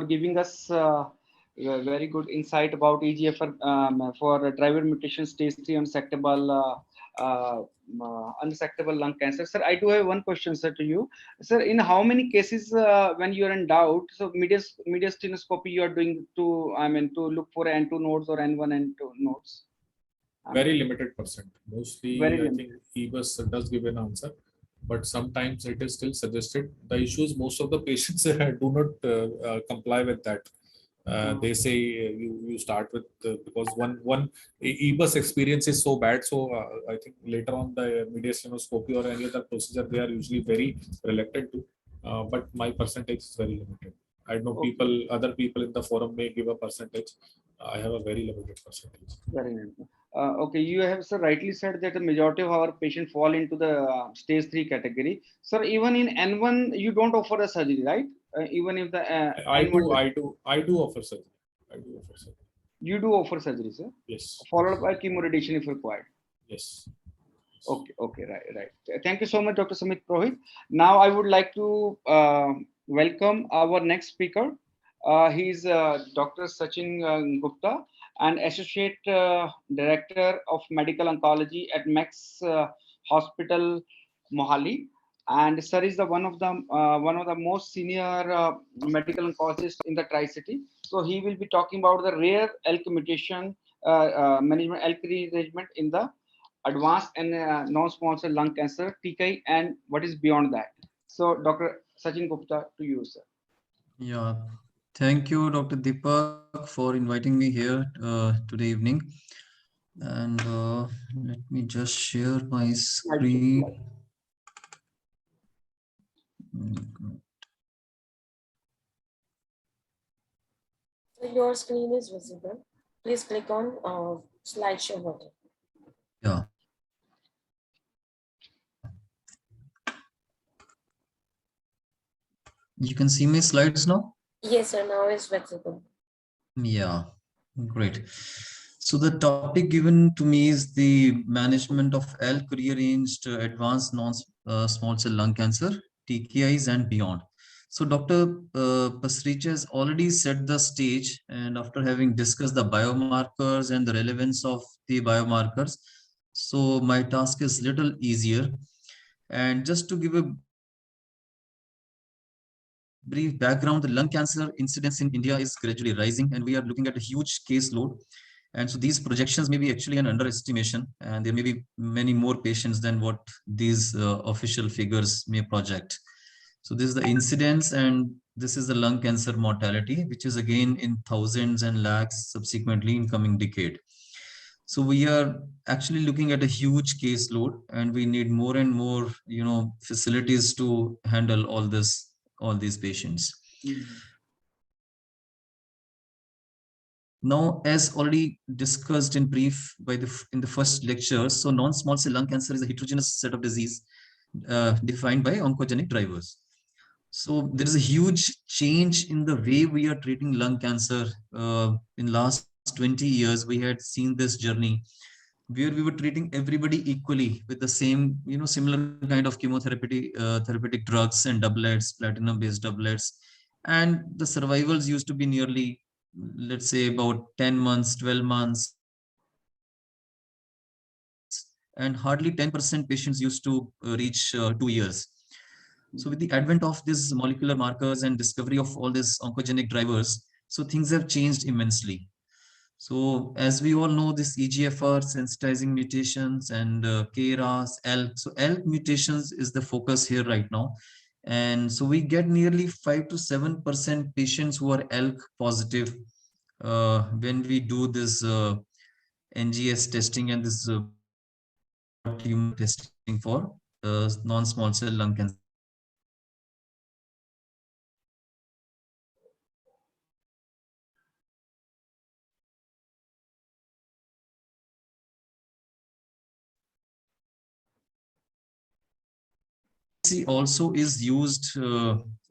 giving us a very good insight about EGFR for driver mutation stage 3 unresectable unresectable lung cancer. Sir, I do have one question, sir, to you. Sir, in how many cases when you are in doubt, so mediastinoscopy you are doing to look for N2 nodes or N1 and 2 nodes? Very limited percent. Mostly, Very I think EBUS does give an answer, but sometimes it is still suggested. The issue is most of the patients do not comply with that. They say you start with because one EBUS experience is so bad. So I think later on the mediastinoscopy or any other procedure they are usually very reluctant to. But my percentage is very limited. I know other people in the forum may give a percentage. I have a very limited percentage. Very limited. Okay, you have, sir, rightly said that the majority of our patients fall into the stage 3 category. Sir, even in N1, you don't offer the surgery, right? Even if the I do offer surgery. You do offer surgery, sir? Yes. Followed by chemoradiation if required. Yes. Okay, right. Thank you so much, Dr. Sumit Purohit. Now I would like to welcome our next speaker. He is Dr. Sachin Gupta, and Associate Director of Medical Oncology at Max Hospital, Mohali. And sir is one of the most senior medical oncologists in the Tri-City. So he will be talking about the rare ALK mutation management, ALK rearrangement in the advanced and non-small cell lung cancer, TKI, and what is beyond that. So Dr. Sachin Gupta, to you, sir. Yeah, thank you, Dr. Deepak, for inviting me here today evening. And let me just share my screen. So your screen is visible. Please click on slideshow button. Yeah. You can see my slides now? Yes, sir, now it's visible. Yeah, great. So the topic given to me is the management of ALK rearranged advanced non-small cell lung cancer, TKIs and beyond. So Dr. Pasricha has already set the stage, and after having discussed the biomarkers and the relevance of the biomarkers, so my task is little easier. And just to give a brief background, the lung cancer incidence in India is gradually rising, and we are looking at a huge caseload. And so these projections may be actually an underestimation, and there may be many more patients than what these official figures may project. So this is the incidence, and this is the lung cancer mortality, which is again in thousands and lakhs subsequently in coming decade. So we are actually looking at a huge caseload, and we need more and more, facilities to handle all these patients. Mm-hmm. Now, as already discussed in brief in the first lecture, so non-small cell lung cancer is a heterogeneous set of disease defined by oncogenic drivers. So there is a huge change in the way we are treating lung cancer. In last 20 years, we had seen this journey where we were treating everybody equally with the same, similar kind of chemotherapy, therapeutic drugs and doublets, platinum-based doublets, and the survivals used to be nearly, let's say, about 10 months, 12 months, and hardly 10% patients used to reach 2 years. So with the advent of these molecular markers and discovery of all these oncogenic drivers, so things have changed immensely. So as we all know, this EGFR sensitizing mutations and KRAS, ALK. So ALK mutations is the focus here right now. And so we get nearly 5 to 7% patients who are ALK positive when we do this NGS testing and this testing for non-small cell lung cancer. efficacy also is used,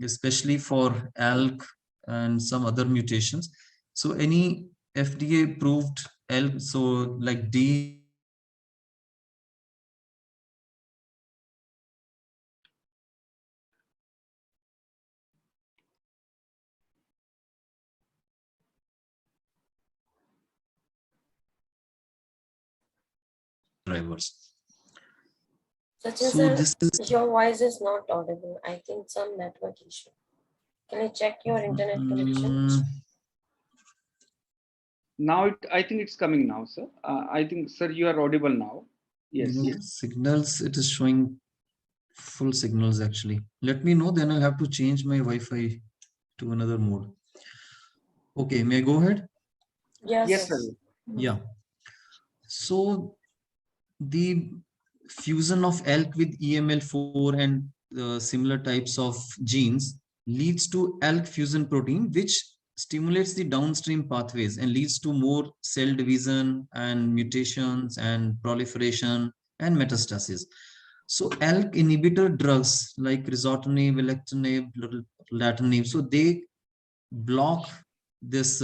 especially for ALK and some other mutations. So any FDA approved ALK, so like D drivers. Sachin So sir, this is your voice is not audible. I think some network issue. Can you check your internet connection? Now I think it's coming now, sir. I think, sir, you are audible now. Yes. Signals, it is showing full signals actually. Let me know, then I'll have to change my Wi-Fi to another mode. Okay, may I go ahead? Yes, sir. Yeah. So the fusion of ALK with EML4 and similar types of genes leads to ALK fusion protein, which stimulates the downstream pathways and leads to more cell division and mutations and proliferation and metastasis. So ALK inhibitor drugs like crizotinib, alectinib, lorlatinib, so they block this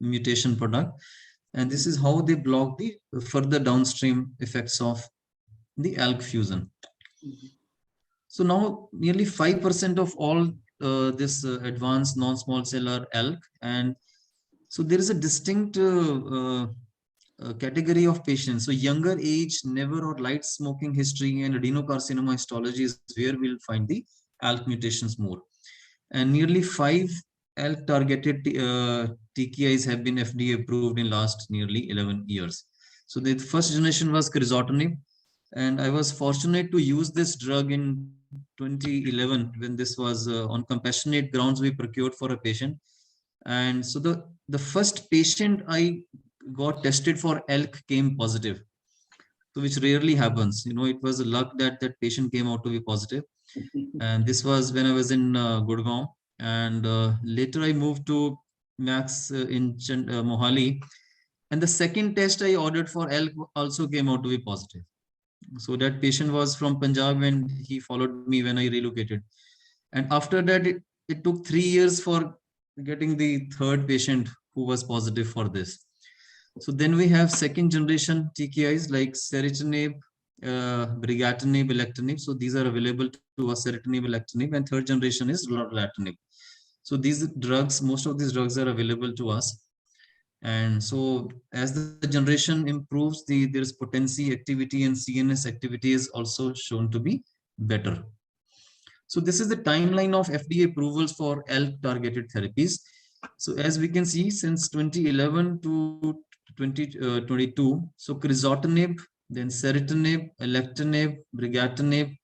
mutation product, and this is how they block the further downstream effects of the ALK fusion. So now nearly 5% of all this advanced non-small cell are ALK, and so there is a distinct category of patients. So younger age, never or light smoking history, and adenocarcinoma histology is where we'll find the ALK mutations more. And nearly 5 ALK targeted TKIs have been FDA approved in last nearly 11 years. So the first generation was crizotinib, and I was fortunate to use this drug in 2011 when this was on compassionate grounds we procured for a patient. And so the first patient I got tested for ALK came positive, so which rarely happens. You know, it was a luck that that patient came out to be positive. And this was when I was in Gurgaon, and later I moved to Max in Mohali, and the second test I ordered for ALK also came out to be positive. So that patient was from Punjab and he followed me when I relocated. And after that, it took 3 years for getting the third patient who was positive for this. So then we have second generation TKIs like ceritinib, brigatinib, alectinib. So these are available to us, ceritinib, alectinib, and third generation is lorlatinib. So these drugs, most of these drugs are available to us. And so as the generation improves, there is potency, activity, and CNS activity is also shown to be better. So this is the timeline of FDA approvals for ALK targeted therapies. So as we can see, since 2011 to 2022, so crizotinib, then ceritinib, alectinib, brigatinib,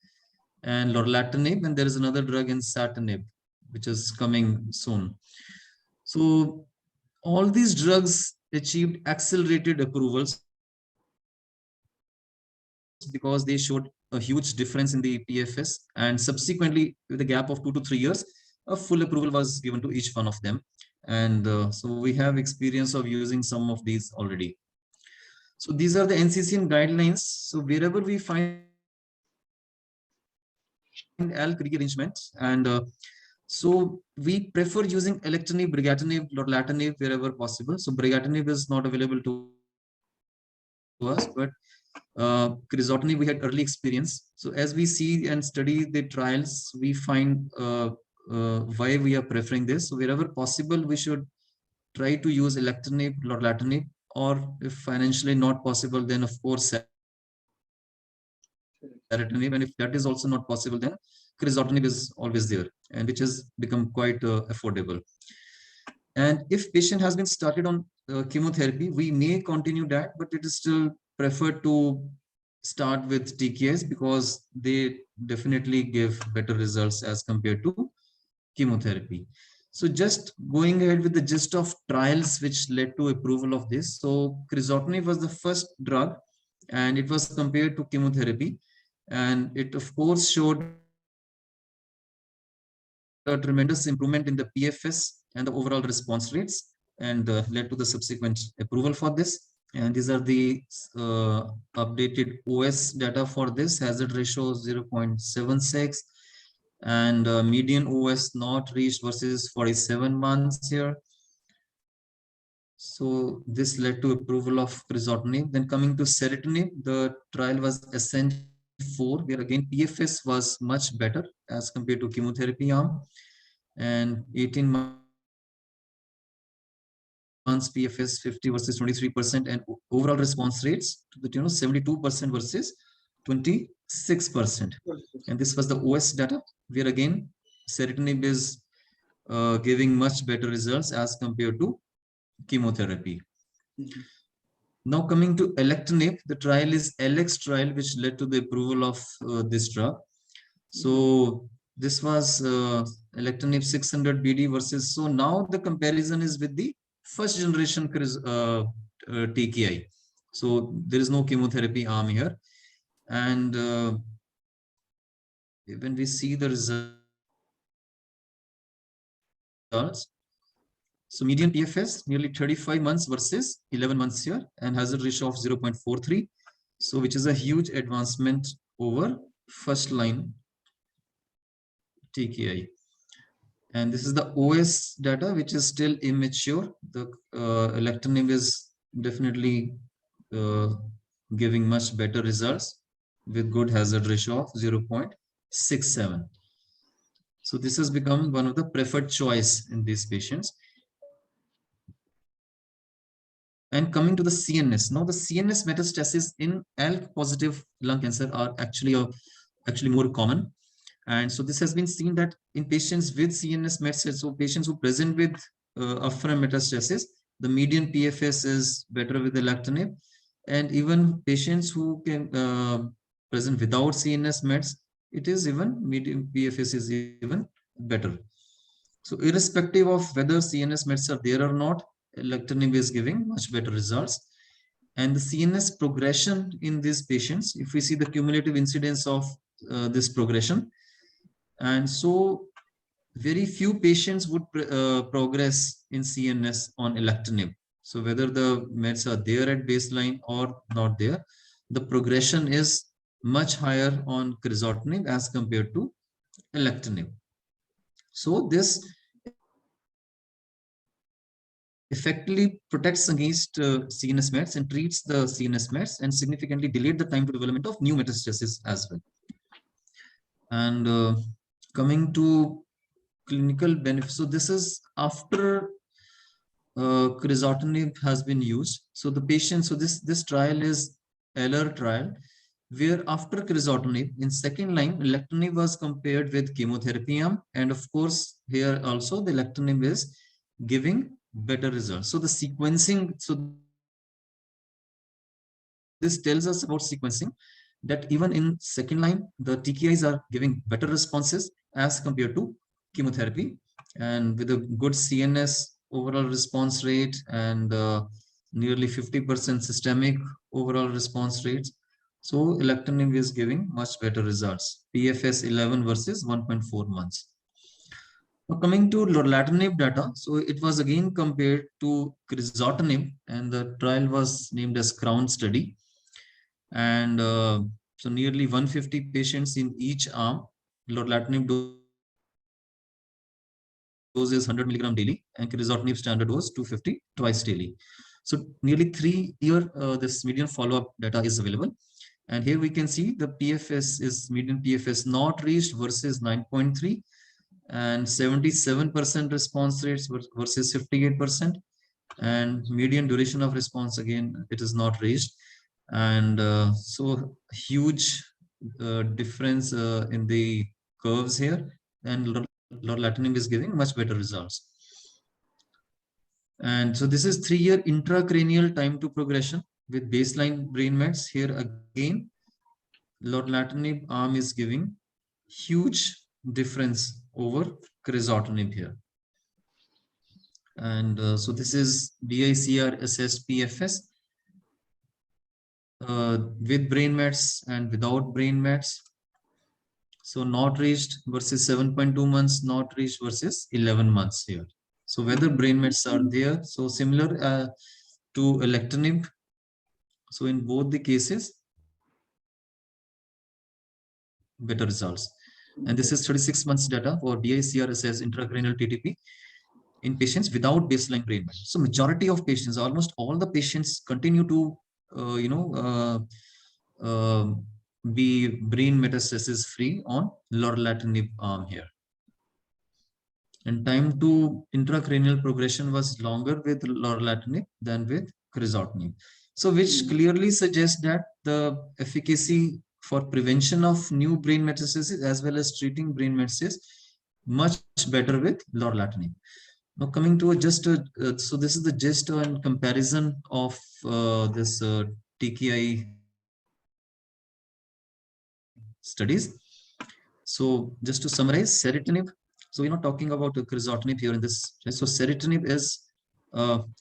and lorlatinib, and there is another drug ensatinib, which is coming soon. So all these drugs achieved accelerated approvals because they showed a huge difference in the PFS, and subsequently, with a gap of 2 to 3 years, a full approval was given to each one of them. And so we have experience of using some of these already. So these are the NCCN guidelines. So wherever we find ALK rearrangement, and so we prefer using alectinib, brigatinib, lorlatinib wherever possible. So brigatinib is not available to us, but crizotinib we had early experience. So as we see and study the trials, we find why we are preferring this. So wherever possible, we should try to use alectinib, lorlatinib, or if financially not possible, then of course ceritinib, and if that is also not possible, then crizotinib is always there, and which has become quite affordable. And if patient has been started on chemotherapy, we may continue that, but it is still preferred to start with TKIs because they definitely give better results as compared to chemotherapy. So just going ahead with the gist of trials which led to approval of this. So crizotinib was the first drug, and it was compared to chemotherapy, and it of course showed a tremendous improvement in the PFS and the overall response rates, and led to the subsequent approval for this. And these are the updated OS data for this. Hazard ratio 0.76, And median OS not reached versus 47 months here. So this led to approval of crizotinib. Then coming to ceritinib, the trial was Ascent 4, where again PFS was much better as compared to chemotherapy arm, and 18 months PFS 50 versus 23%, and overall response rates to the tune of 72% versus 26%. And this was the OS data, where again ceritinib is giving much better results as compared to chemotherapy. Now coming to alectinib, the trial is ALEX trial, which led to the approval of this drug. So this was alectinib 600 BD versus, so now the comparison is with the first generation TKI. So there is no chemotherapy arm here. And when we see the results, so median PFS nearly 35 months versus 11 months here, and hazard ratio of 0.43. So which is a huge advancement over first line TKI. And this is the OS data, which is still immature. The alectinib is definitely giving much better results with good hazard ratio of 0.67. So this has become one of the preferred choice in these patients. And coming to the CNS, now the CNS metastasis in ALK positive lung cancer are actually more common. And so this has been seen that in patients with CNS metastasis, so patients who present with upfront metastasis, the median PFS is better with alectinib, and even patients who can present without CNS mets, it is even median PFS is even better. So irrespective of whether CNS mets are there or not, alectinib is giving much better results. And the CNS progression in these patients, if we see the cumulative incidence of this progression, and so very few patients would progress in CNS on alectinib. So whether the meds are there at baseline or not there, the progression is much higher on crizotinib as compared to alectinib. So this effectively protects against CNS mets and treats the CNS mets, and significantly delayed the time to development of new metastasis as well. And coming to clinical benefits, so this is after crizotinib has been used. So the patient, so this trial is ELLER trial, where after crizotinib in second line, alectinib was compared with chemotherapy arm, and of course here also the alectinib is giving better results. So the sequencing, so this tells us about sequencing, that even in second line, the TKIs are giving better responses as compared to chemotherapy, and with a good CNS overall response rate and nearly 50% systemic overall response rates. So alectinib is giving much better results. PFS 11 versus 1.4 months. Now coming to lorlatinib data, so it was again compared to crizotinib, and the trial was named as CROWN study. And so nearly 150 patients in each arm. Lorlatinib dose is 100 milligram daily, and crizotinib standard dose 250 twice daily. So nearly 3 year this median follow-up data is available. And here we can see the PFS is median PFS not reached versus 9.3, and 77% response rates versus 58%, and median duration of response, again it is not reached. And so huge difference in the curves here, and lorlatinib is giving much better results. And so this is 3-year intracranial time to progression with baseline brain mets. Here again, lorlatinib arm is giving huge difference over crizotinib here. And so this is DICR assessed PFS with brain mets and without brain mets. So not reached versus 7.2 months, not reached versus 11 months here. So whether brain mets are there, so similar to alectinib. So in both the cases, better results. And this is 36 months data for BICRSS intracranial TTP in patients without baseline brain met. So majority of patients, almost all the patients continue to, be brain metastasis free on lorlatinib arm here. And time to intracranial progression was longer with lorlatinib than with crizotinib. So which clearly suggests that the efficacy for prevention of new brain metastasis as well as treating brain metastasis much better with lorlatinib. Now coming to so this is the gist and comparison of this TKI studies. So just to summarize, ceritinib. So we're not talking about crizotinib here in this. So ceritinib is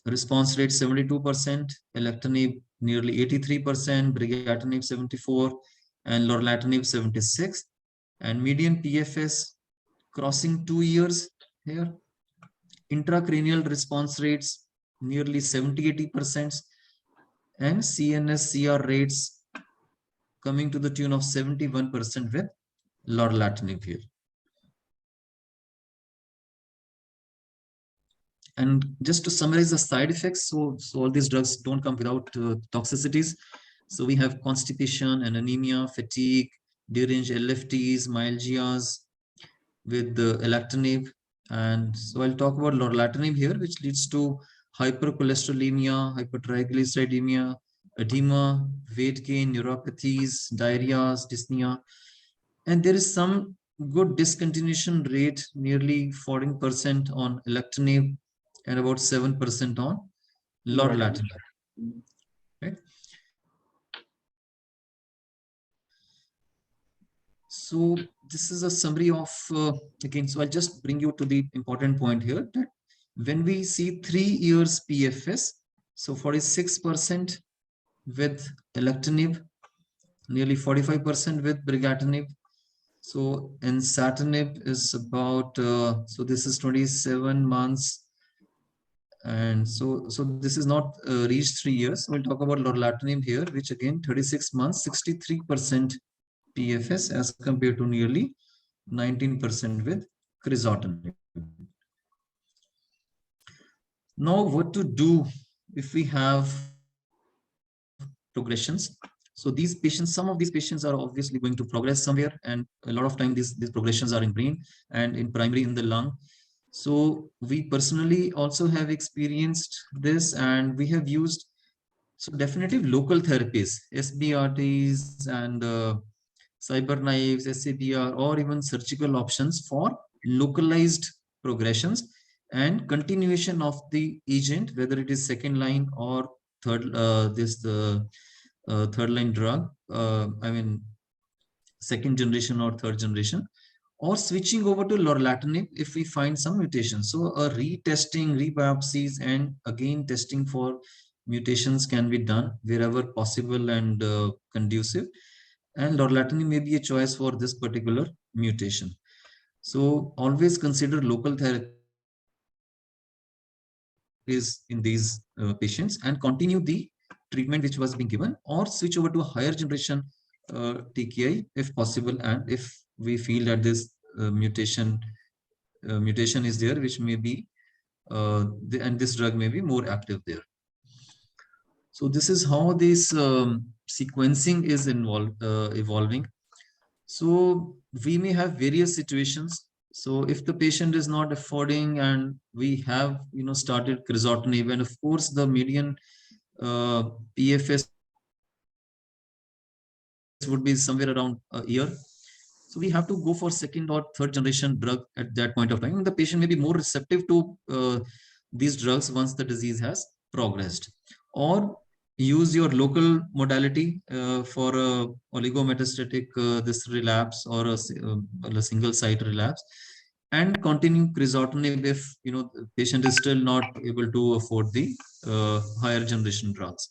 response rate 72%, alectinib nearly 83%, brigatinib 74%, and lorlatinib 76%, and median PFS crossing 2 years here. Intracranial response rates nearly 70-80%, and CNS CR rates coming to the tune of 71% with lorlatinib here. And just to summarize the side effects, so all these drugs don't come without toxicities. So we have constipation and anemia, fatigue, deranged LFTs, myalgias with the alectinib. And so I'll talk about lorlatinib here, which leads to hypercholesterolemia, hypertriglyceridemia, edema, weight gain, neuropathies, diarrhea, dyspnea. And there is some good discontinuation rate, nearly 14% on alectinib and about 7% on lorlatinib. Right? So this is a summary of, again, so I'll just bring you to the important point here, that when we see 3 years PFS, so 46% with alectinib, nearly 45% with brigatinib. So ensatinib is about, so this is 27 months. And so this is not reached 3 years. We'll talk about lorlatinib here, which again 36 months, 63% PFS as compared to nearly 19% with crizotinib. Now what to do if we have progressions? So these patients, some of these patients are obviously going to progress somewhere, and a lot of time these progressions are in brain and in primary in the lung. So we personally also have experienced this, and we have used so definitive local therapies, SBRTs and CyberKnives, SABR, or even surgical options for localized progressions and continuation of the agent, whether it is second line or third line drug, I mean second generation or third generation, or switching over to lorlatinib if we find some mutations. So a retesting, rebiopsies, and again testing for mutations can be done wherever possible and conducive. And lorlatinib may be a choice for this particular mutation. So always consider local therapies in these patients and continue the treatment which was being given, or switch over to a higher generation TKI if possible, and if we feel that this mutation is there, which may be and this drug may be more active there. So this is how this sequencing is evolving. So we may have various situations. So if the patient is not affording, and we have started crizotinib, and of course the median PFS would be somewhere around a year. So we have to go for second or third generation drug at that point of time. And the patient may be more receptive to these drugs once the disease has progressed. Or use your local modality for a oligometastatic this relapse, or a single site relapse, and continue crizotinib if the patient is still not able to afford the higher generation drugs.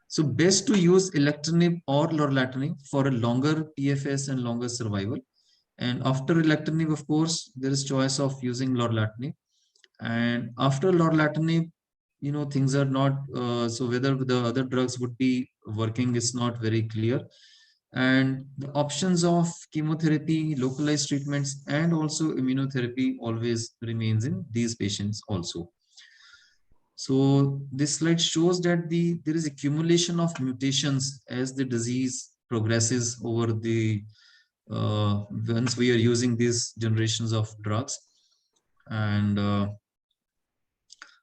So best to use alectinib or lorlatinib for a longer PFS and longer survival. And after alectinib, of course, there is choice of using lorlatinib. And after lorlatinib, things are not, so whether the other drugs would be working is not very clear. And the options of chemotherapy, localized treatments, and also immunotherapy always remains in these patients also. So this slide shows that there is accumulation of mutations as the disease progresses over the once we are using these generations of drugs. And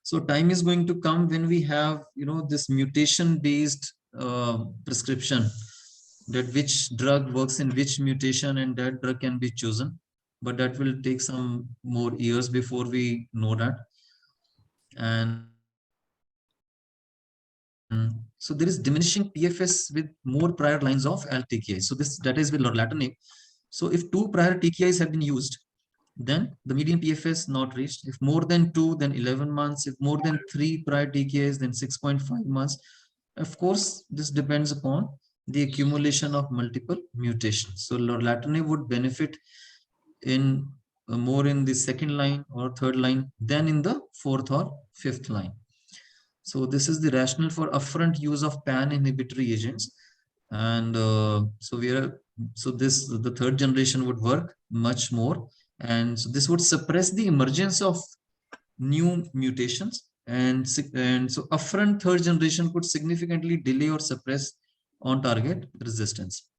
so time is going to come when we have, this mutation based prescription, that which drug works in which mutation, and that drug can be chosen. But that will take some more years before we know that. And so there is diminishing PFS with more prior lines of LTKI. So that is with lorlatinib. So if 2 prior TKIs have been used, then the median PFS not reached. If more than 2, then 11 months. If more than 3 prior TKIs, then 6.5 months. Of course, this depends upon the accumulation of multiple mutations. So lorlatinib would benefit in more in the 2nd line or 3rd line than in the 4th or 5th line. So this is the rationale for upfront use of pan inhibitory agents. And the 3rd generation would work much more. And so this would suppress the emergence of new mutations. And so upfront 3rd generation could significantly delay or suppress on target resistance.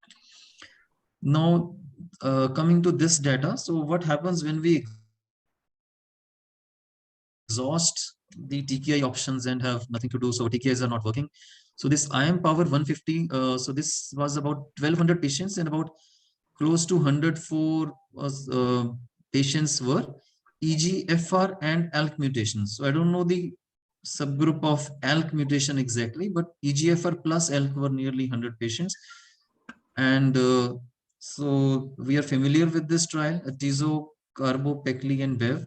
Now, coming to this data. So what happens when we exhaust the TKI options and have nothing to do? So TKIs are not working. So this IM power 150. So this was about 1200 patients, and about close to 104 patients were EGFR and ALK mutations. So I don't know the subgroup of ALK mutation exactly, but EGFR plus ALK were nearly 100 patients. And so we are familiar with this trial, Atezo, Carbo, Pecli, and Bev,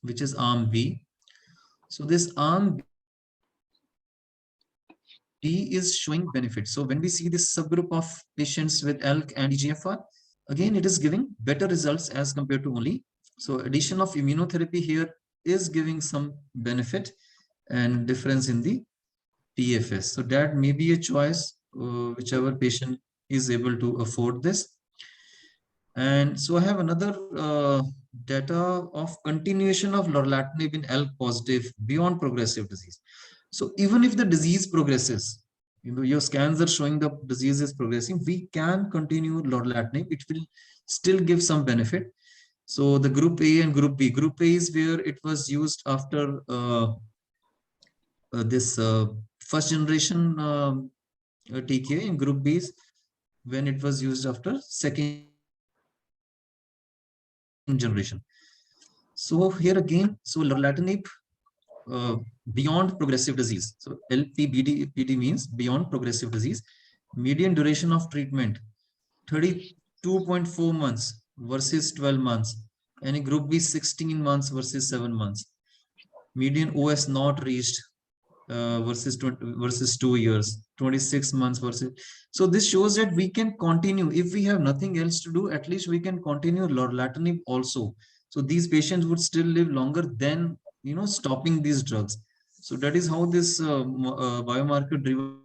which is arm B. So this arm B is showing benefit. So when we see this subgroup of patients with ALK and EGFR, again, it is giving better results as compared to only. So addition of immunotherapy here is giving some benefit and difference in the PFS. So that may be a choice, whichever patient is able to afford this. And so I have another data of continuation of lorlatinib in ALK positive beyond progressive disease. So even if the disease progresses, your scans are showing the disease is progressing, we can continue lorlatinib. It will still give some benefit. So the group A and group B. Group A is where it was used after this 1st generation TKI, and group B is when it was used after 2nd generation. So here again, so lorlatinib beyond progressive disease. So LPBD means beyond progressive disease. Median duration of treatment 32.4 months versus 12 months. And in group B 16 months versus 7 months. Median OS not reached versus 2 years, 26 months versus. So this shows that we can continue. If we have nothing else to do, at least we can continue lorlatinib also. So these patients would still live longer than stopping these drugs. So that is how this biomarker driven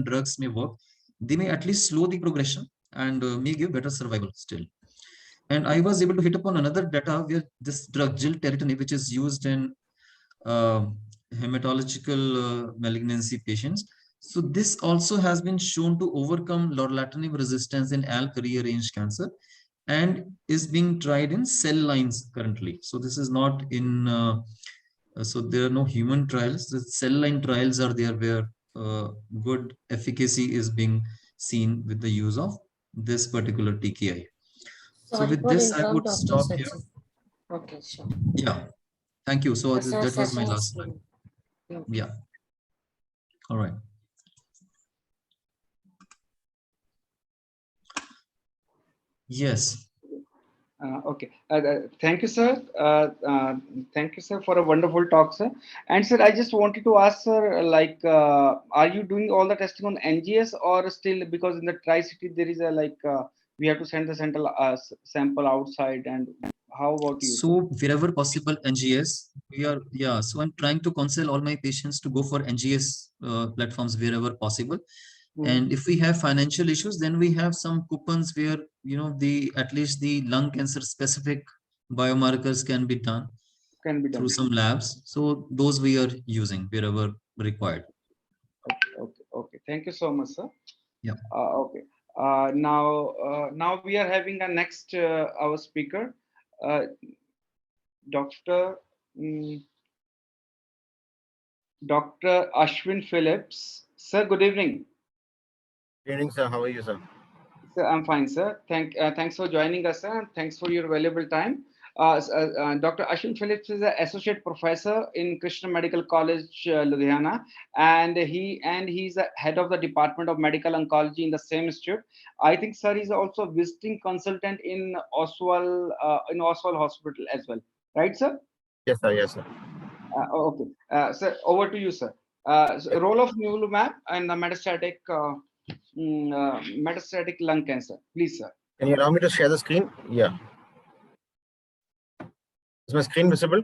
drugs may work. They may at least slow the progression and may give better survival still. And I was able to hit upon another data where this drug gilteritinib, which is used in hematological malignancy patients. So this also has been shown to overcome lorlatinib resistance in ALK rearranged cancer, and is being tried in cell lines currently. So this is not in, so there are no human trials. The cell line trials are there where good efficacy is being seen with the use of this particular TKI. So with this, I would stop here. Okay, sure. Yeah, thank you. So that was my last slide. Yeah. All right. Yes. Okay. Thank you, sir. Thank you, sir, for a wonderful talk, sir. And sir, I just wanted to ask, sir, like, are you doing all the testing on NGS, or still, because in the Tri-City there is a we have to send the sample outside, and how about you? So wherever possible, NGS, we are, So I'm trying to counsel all my patients to go for NGS platforms wherever possible. And if we have financial issues, then we have some coupons where, at least the lung cancer specific biomarkers can be done Can be done. through some labs. So those we are using wherever required. Okay. Thank you so much, sir. Yeah. Okay. Now we are having a next our speaker, Dr. Dr. Ashwin Phillips. Sir, good evening. Good evening, sir. How are you, sir? Sir, I'm fine, sir. Thanks for joining us, sir, and thanks for your valuable time. Dr. Ashwin Phillips is an associate professor in Krishna Medical College, Ludhiana, and he's a head of the Department of Medical Oncology in the same institute. I think, sir, he's also a visiting consultant in Oswal Hospital as well, right, sir? Yes, sir. Yes, sir. Okay, sir, over to you, sir. Role of nivolumab and the metastatic lung cancer, please, sir. Can you allow me to share the screen? Yeah. Is my screen visible?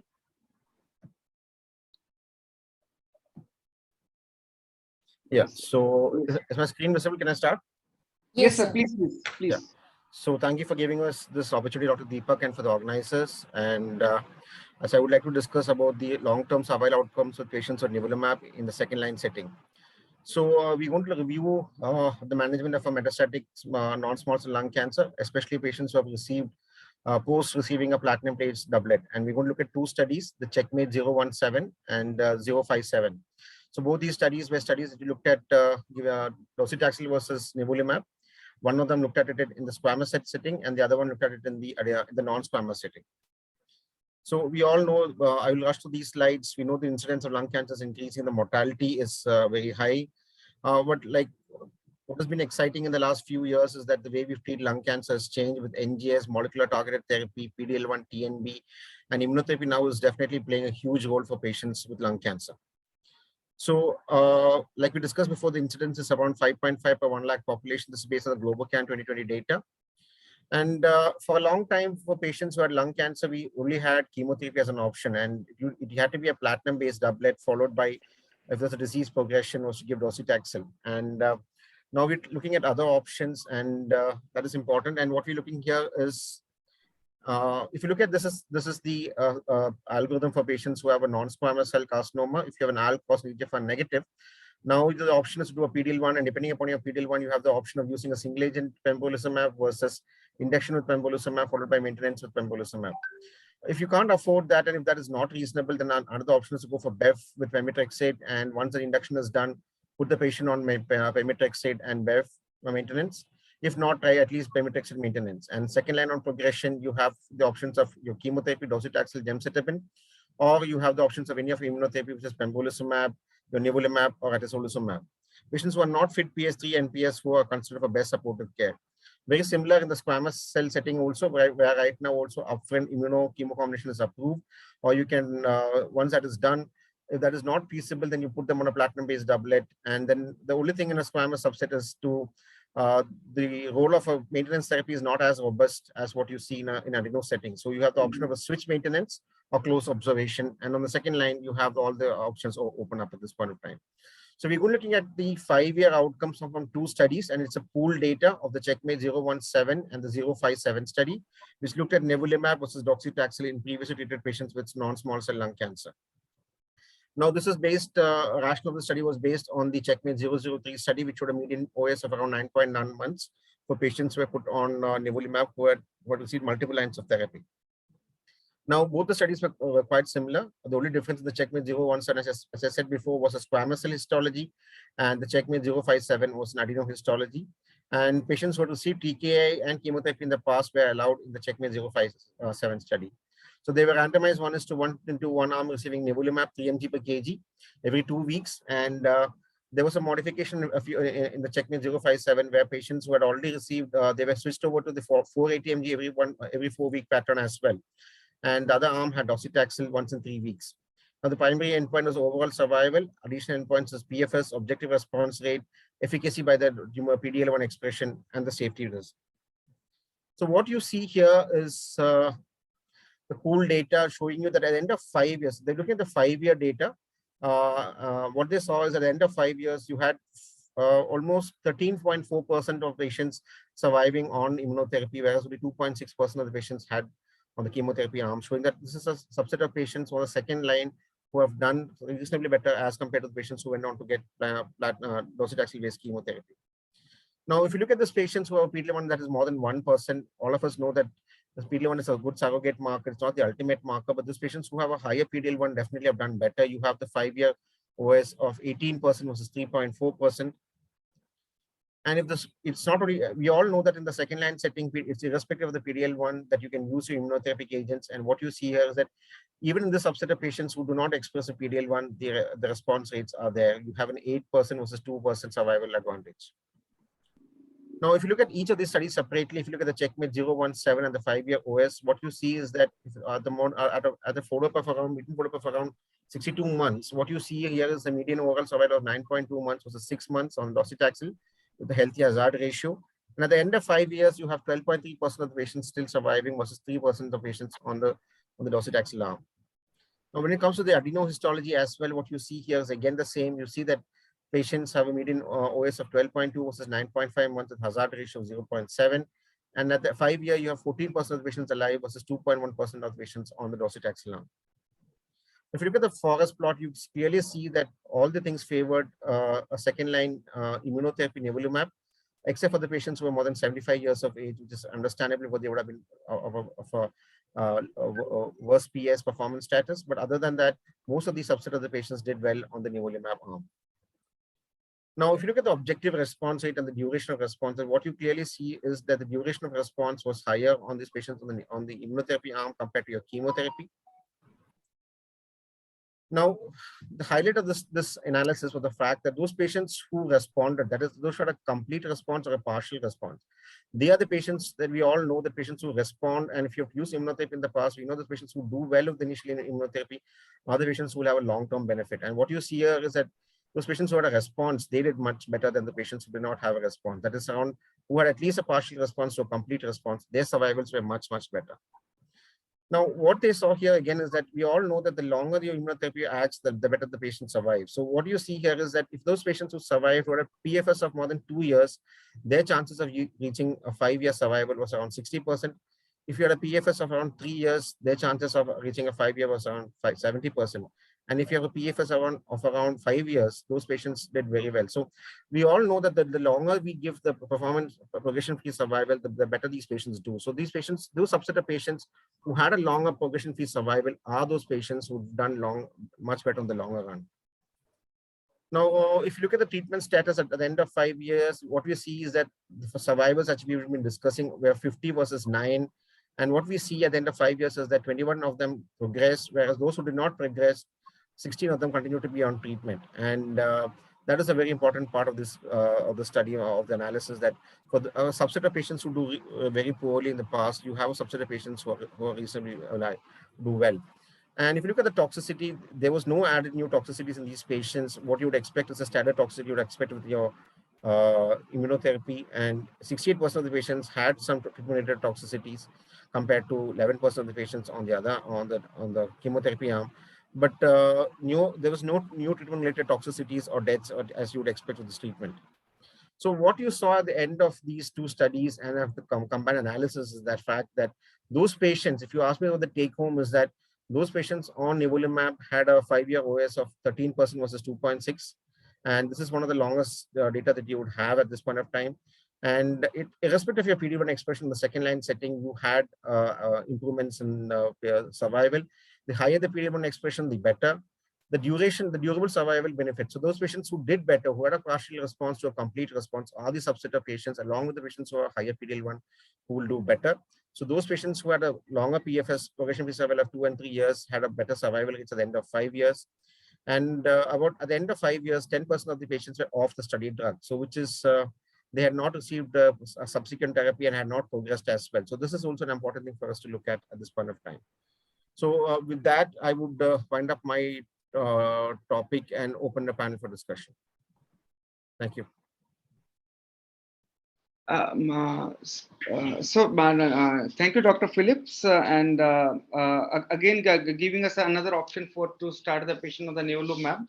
Yeah. So is my screen visible? Can I start? Yes, sir. Please. Yeah. So thank you for giving us this opportunity, Dr. Deepak, and for the organizers. And as I would like to discuss about the long-term survival outcomes with patients with nivolumab in the second-line setting. So we're going to review the management of a metastatic non-small cell lung cancer, especially patients who have received post-receiving a platinum-based doublet. And we're going to look at two studies, the CheckMate 017 and 057. So both these studies were studies that looked at docetaxel versus nivolumab. One of them looked at it in the squamous setting, and the other one looked at it in the non-squamous setting. So we all know, I will rush to these slides. We know the incidence of lung cancer is increasing, the mortality is very high. But like what has been exciting in the last few years is that the way we treat lung cancer has changed with NGS, molecular targeted therapy, PD-L1, TNB, and immunotherapy now is definitely playing a huge role for patients with lung cancer. So like we discussed before, the incidence is around 5.5 per 1 lakh population. This is based on the GloboCan 2020 data. And for a long time, for patients who had lung cancer, we only had chemotherapy as an option, and it had to be a platinum-based doublet followed by, if there's a disease progression, was to give docetaxel. And now we're looking at other options, and that is important. And what we're looking here is, if you look at this is the algorithm for patients who have a non-squamous cell carcinoma. If you have an ALK positive EGFR negative, now the option is to do a PD-L1, and depending upon your PD-L1, you have the option of using a single agent pembrolizumab versus induction with pembrolizumab followed by maintenance with pembrolizumab. If you can't afford that, and if that is not reasonable, then another option is to go for BEV with pemetrexed, and once the induction is done, put the patient on pemetrexed and BEV maintenance. If not, try at least pemetrexed maintenance. And second line on progression, you have the options of your chemotherapy, docetaxel, gemcitabine, or you have the options of any of immunotherapy, which is pembrolizumab, your nivolumab, or atezolizumab. Patients who are not fit PS3 and PS4 are considered for best supportive care. Very similar in the squamous cell setting also, where right now also upfront immuno-chemo combination is approved, or you can, once that is done, if that is not feasible, then you put them on a platinum-based doublet. And then the only thing in a squamous subset is to, the role of a maintenance therapy is not as robust as what you see in adeno setting. So you have the option of a switch maintenance or close observation. And on the second line, you have all the options open up at this point of time. So we're looking at the 5-year outcomes from two studies, and it's a pooled data of the CheckMate 017 and the 057 study, which looked at nivolumab versus docetaxel in previously treated patients with non-small cell lung cancer. Now, this is based, rationale of the study was based on the CheckMate 003 study, which showed a median OS of around 9.9 months for patients who were put on nivolumab who had received multiple lines of therapy. Now, both the studies were quite similar. The only difference in the CheckMate 017, as I said before, was a squamous cell histology, and the CheckMate 057 was an adeno histology. And patients who had received TKI and chemotherapy in the past were allowed in the CheckMate 057 study. So they were randomized 1:1 arm receiving nivolumab 3 mg per kg every 2 weeks. And there was a modification in the CheckMate 057 where patients who had already received, they were switched over to the 480 mg every 4-week pattern as well. And the other arm had docetaxel once in 3 weeks. Now, the primary endpoint was overall survival. Additional endpoints is PFS, objective response rate, efficacy by the PD-L1 expression, and the safety risk. So what you see here is the pooled data showing you that at the end of 5 years, they're looking at the 5-year data. What they saw is at the end of 5 years, you had almost 13.4% of patients surviving on immunotherapy, whereas only 2.6% of the patients had on the chemotherapy arm, showing that this is a subset of patients on the second line who have done reasonably better as compared to the patients who went on to get docetaxel-based chemotherapy. Now, if you look at these patients who have PD-L1 that is more than 1%, all of us know that this PD-L1 is a good surrogate marker. It's not the ultimate marker, but these patients who have a higher PD-L1 definitely have done better. You have the 5-year OS of 18% versus 3.4%. And if this, it's not only, we all know that in the second line setting, it's irrespective of the PD-L1 that you can use your immunotherapy agents. And what you see here is that even in the subset of patients who do not express a PD-L1, the response rates are there. You have an 8% versus 2% survival advantage. Now, if you look at each of these studies separately, if you look at the CheckMate 017 and the 5-year OS, what you see is that at the follow-up of around, median follow-up of around 62 months, what you see here is the median overall survival of 9.2 months versus 6 months on docetaxel with the healthy hazard ratio. And at the end of 5 years, you have 12.3% of the patients still surviving versus 3% of patients on the docetaxel arm. Now, when it comes to the adenohistology as well, what you see here is again the same. You see that patients have a median OS of 12.2 versus 9.5 months with hazard ratio of 0.7. And at the 5-year, you have 14% of the patients alive versus 2.1% of the patients on the docetaxel arm. If you look at the forest plot, you clearly see that all the things favored a second-line immunotherapy nivolumab, except for the patients who are more than 75 years of age, which is understandably what they would have been of a worse PS performance status. But other than that, most of the subset of the patients did well on the nivolumab arm. Now, if you look at the objective response rate and the duration of response, what you clearly see is that the duration of response was higher on these patients on the immunotherapy arm compared to your chemotherapy. Now, the highlight of this analysis was the fact that those patients who responded, that is, those who had a complete response or a partial response, they are the patients that we all know, the patients who respond. And if you've used immunotherapy in the past, we know the patients who do well with the initial immunotherapy are the patients who will have a long-term benefit. And what you see here is that those patients who had a response, they did much better than the patients who did not have a response. That is, around who had at least a partial response to a complete response, their survivals were much, much better. Now, what they saw here again is that we all know that the longer the immunotherapy acts, the better the patient survives. So what you see here is that if those patients who survived who had a PFS of more than 2 years, their chances of reaching a 5-year survival was around 60%. If you had a PFS of around 3 years, their chances of reaching a 5-year was around 70%. And if you have a PFS of around 5 years, those patients did very well. So we all know that the longer we give the performance progression-free survival, the better these patients do. So these patients, those subset of patients who had a longer progression-free survival are those patients who've done much better in the longer run. Now, if you look at the treatment status at the end of 5 years, what we see is that for survivors, actually, we've been discussing, we're 50 versus 9. And what we see at the end of 5 years is that 21 of them progressed, whereas those who did not progress, 16 of them continue to be on treatment. And that is a very important part of this of the study of the analysis, that for the subset of patients who do very poorly in the past, you have a subset of patients who are reasonably do well. And if you look at the toxicity, there was no added new toxicities in these patients. What you would expect is a standard toxicity you would expect with your immunotherapy, and 68% of the patients had some treatment-related toxicities compared to 11% of the patients on the chemotherapy arm. But there was no new treatment-related toxicities or deaths as you would expect with this treatment. So what you saw at the end of these two studies and of the combined analysis is that fact that those patients, if you ask me what the take home is, that those patients on nivolumab had a 5-year OS of 13% versus 2.6. And this is one of the longest data that you would have at this point of time. And irrespective of your PD-1 expression in the second line setting, you had improvements in survival. The higher the PD-1 expression, the better. The duration, the durable survival benefit. So those patients who did better, who had a partial response to a complete response, are the subset of patients, along with the patients who are higher PD-L1, who will do better. So those patients who had a longer PFS, progression-free survival of 2 and 3 years, had a better survival rates at the end of 5 years. And at the end of 5 years, 10% of the patients were off the study drug. So which is, they had not received a subsequent therapy and had not progressed as well. So this is also an important thing for us to look at this point of time. So with that, I would wind up my topic and open the panel for discussion. Thank you. Thank you, Dr. Phillips, and again giving us another option for to start the patient on the nivolumab.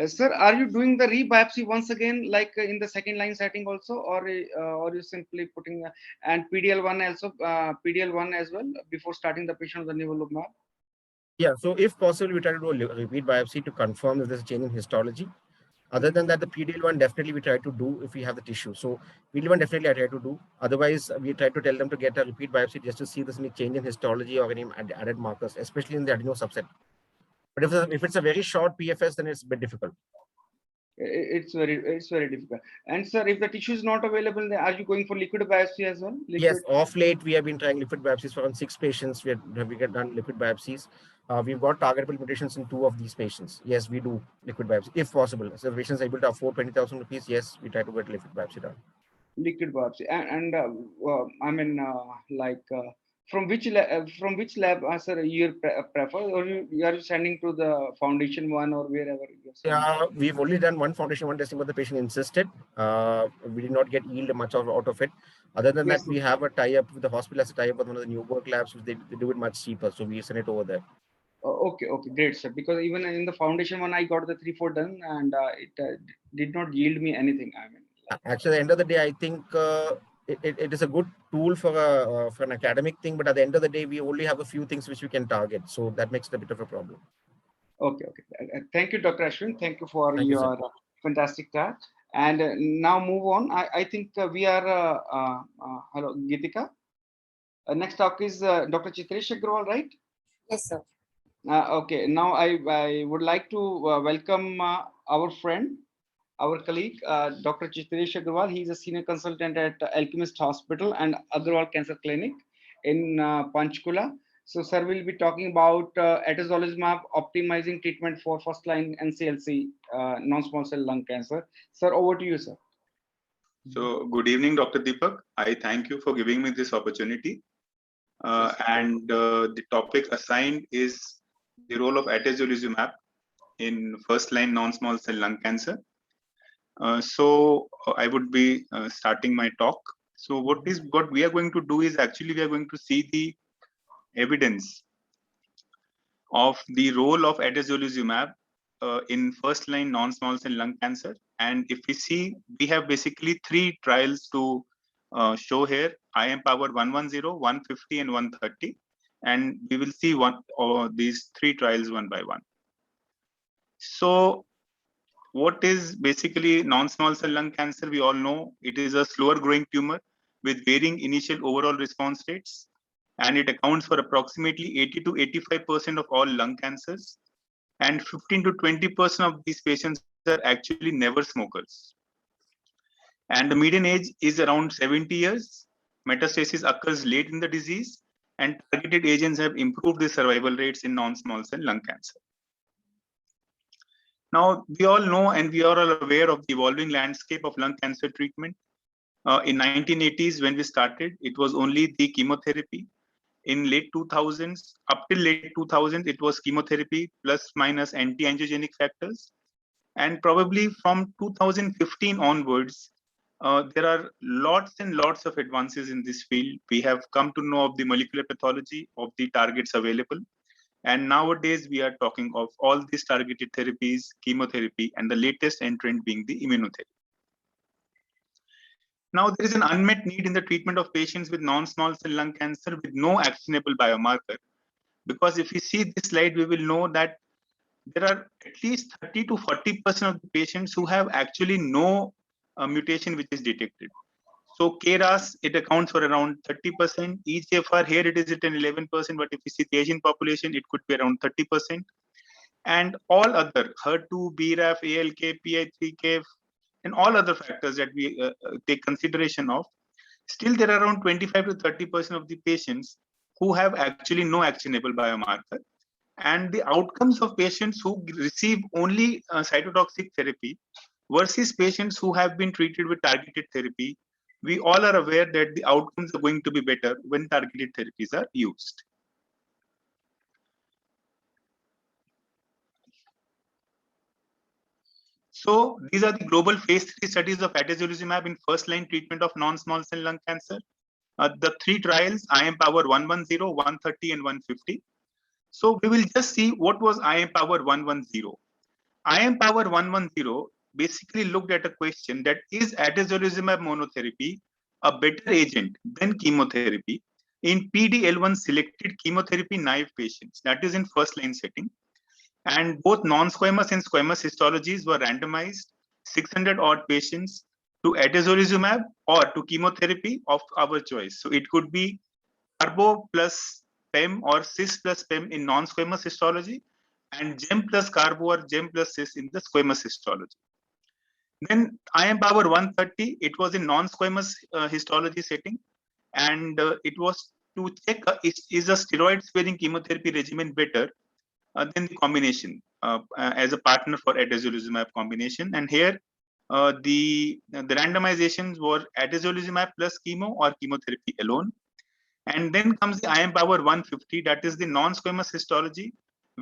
Sir, are you doing the re-biopsy once again, like in the second line setting also, or you simply putting and PDL1 also, PDL1 as well before starting the patient on the nivolumab? Yeah, so if possible, we try to do a repeat biopsy to confirm if there's a change in histology. Other than that, the PDL1 definitely we try to do if we have the tissue. So PDL1 definitely I try to do. Otherwise, we try to tell them to get a repeat biopsy just to see if there's any change in histology or any added markers, especially in the adeno subset. But if it's a very short PFS, then it's a bit difficult. It's very difficult. And sir, if the tissue is not available, then are you going for liquid biopsy as well? Yes, off late we have been trying liquid biopsies for around 6 patients. We get done liquid biopsies. We've got targetable mutations in 2 of these patients. Yes, we do liquid biopsy if possible. So the patients are able to afford 20,000 rupees. Yes, we try to get liquid biopsy done. Liquid biopsy, I mean, from which lab, sir, you prefer, or you are sending to the foundation one or wherever? Yeah, we've only done one foundation one testing, but the patient insisted. We did not get yield much out of it. Other than that, we have a tie-up with the hospital as a tie-up with one of the Newburgh labs, which they do it much cheaper. So we send it over there. Okay, great, sir. Because even in the foundation one, I got the 3-4 done, and it did not yield me anything. I mean, actually, at the end of the day, I think it is a good tool for an academic thing, but at the end of the day, we only have a few things which we can target. So that makes it a bit of a problem. Okay. Thank you, Dr. Ashwin. Thank you for your fantastic talk. And now move on. I think we are, hello, Geetika. Next talk is Dr. Chitresh Agrawal, right? Yes, sir. Okay, now I would like to welcome our friend, our colleague, Dr. Chitresh Agrawal. He's a senior consultant at Alchemist Hospital and Agrawal Cancer Clinic in Panchkula. So, sir, we'll be talking about atezolizumab optimizing treatment for first-line NSCLC, non-small cell lung cancer. Sir, over to you, sir. So, good evening, Dr. Deepak. I thank you for giving me this opportunity. The topic assigned is the role of atezolizumab in first-line non-small cell lung cancer. I would be starting my talk. So what we are going to do is actually we are going to see the evidence of the role of atezolizumab in first-line non-small cell lung cancer. And if we see, we have basically 3 trials to show here: IMpower 110, 150, and 130. And we will see these 3 trials one by one. So what is basically non-small cell lung cancer? We all know it is a slower growing tumor with varying initial overall response rates, and it accounts for approximately 80 to 85% of all lung cancers, and 15 to 20% of these patients are actually never smokers. And the median age is around 70 years. Metastasis occurs late in the disease, and targeted agents have improved the survival rates in non-small cell lung cancer. Now, we all know and we are all aware of the evolving landscape of lung cancer treatment. In 1980s, when we started, it was only the chemotherapy. In late 2000s, up till late 2000s, it was chemotherapy plus minus anti-angiogenic factors. And probably from 2015 onwards, there are lots and lots of advances in this field. We have come to know of the molecular pathology of the targets available. And nowadays, we are talking of all these targeted therapies, chemotherapy, and the latest entrant being the immunotherapy. Now, there is an unmet need in the treatment of patients with non-small cell lung cancer with no actionable biomarker. Because if we see this slide, we will know that there are at least 30 to 40% of the patients who have actually no mutation which is detected. So KRAS, it accounts for around 30%. EGFR, here it is at an 11%, but if you see the Asian population, it could be around 30%. And all other HER2, BRAF, ALK, PI3K, and all other factors that we take consideration of, still there are around 25 to 30% of the patients who have actually no actionable biomarker. And the outcomes of patients who receive only cytotoxic therapy versus patients who have been treated with targeted therapy, we all are aware that the outcomes are going to be better when targeted therapies are used. So these are the global phase 3 studies of atezolizumab in first-line treatment of non-small cell lung cancer. The 3 trials, IMpower 110, 130, and 150. So we will just see what was IMpower 110. IMpower 110 basically looked at a question that is atezolizumab monotherapy a better agent than chemotherapy in PD-L1 selected chemotherapy naive patients, that is in first-line setting. And both non-squamous and squamous histologies were randomized 600 odd patients to atezolizumab or to chemotherapy of our choice. So it could be carbo plus PEM or cis plus PEM in non-squamous histology and gem plus carbo or gem plus cis in the squamous histology. Then IMpower 130, it was in non-squamous histology setting, and it was to check is a steroid-sparing chemotherapy regimen better than the combination as a partner for atezolizumab combination. And here the randomizations were atezolizumab plus chemo or chemotherapy alone. And then comes the IMpower 150, that is the non-squamous histology,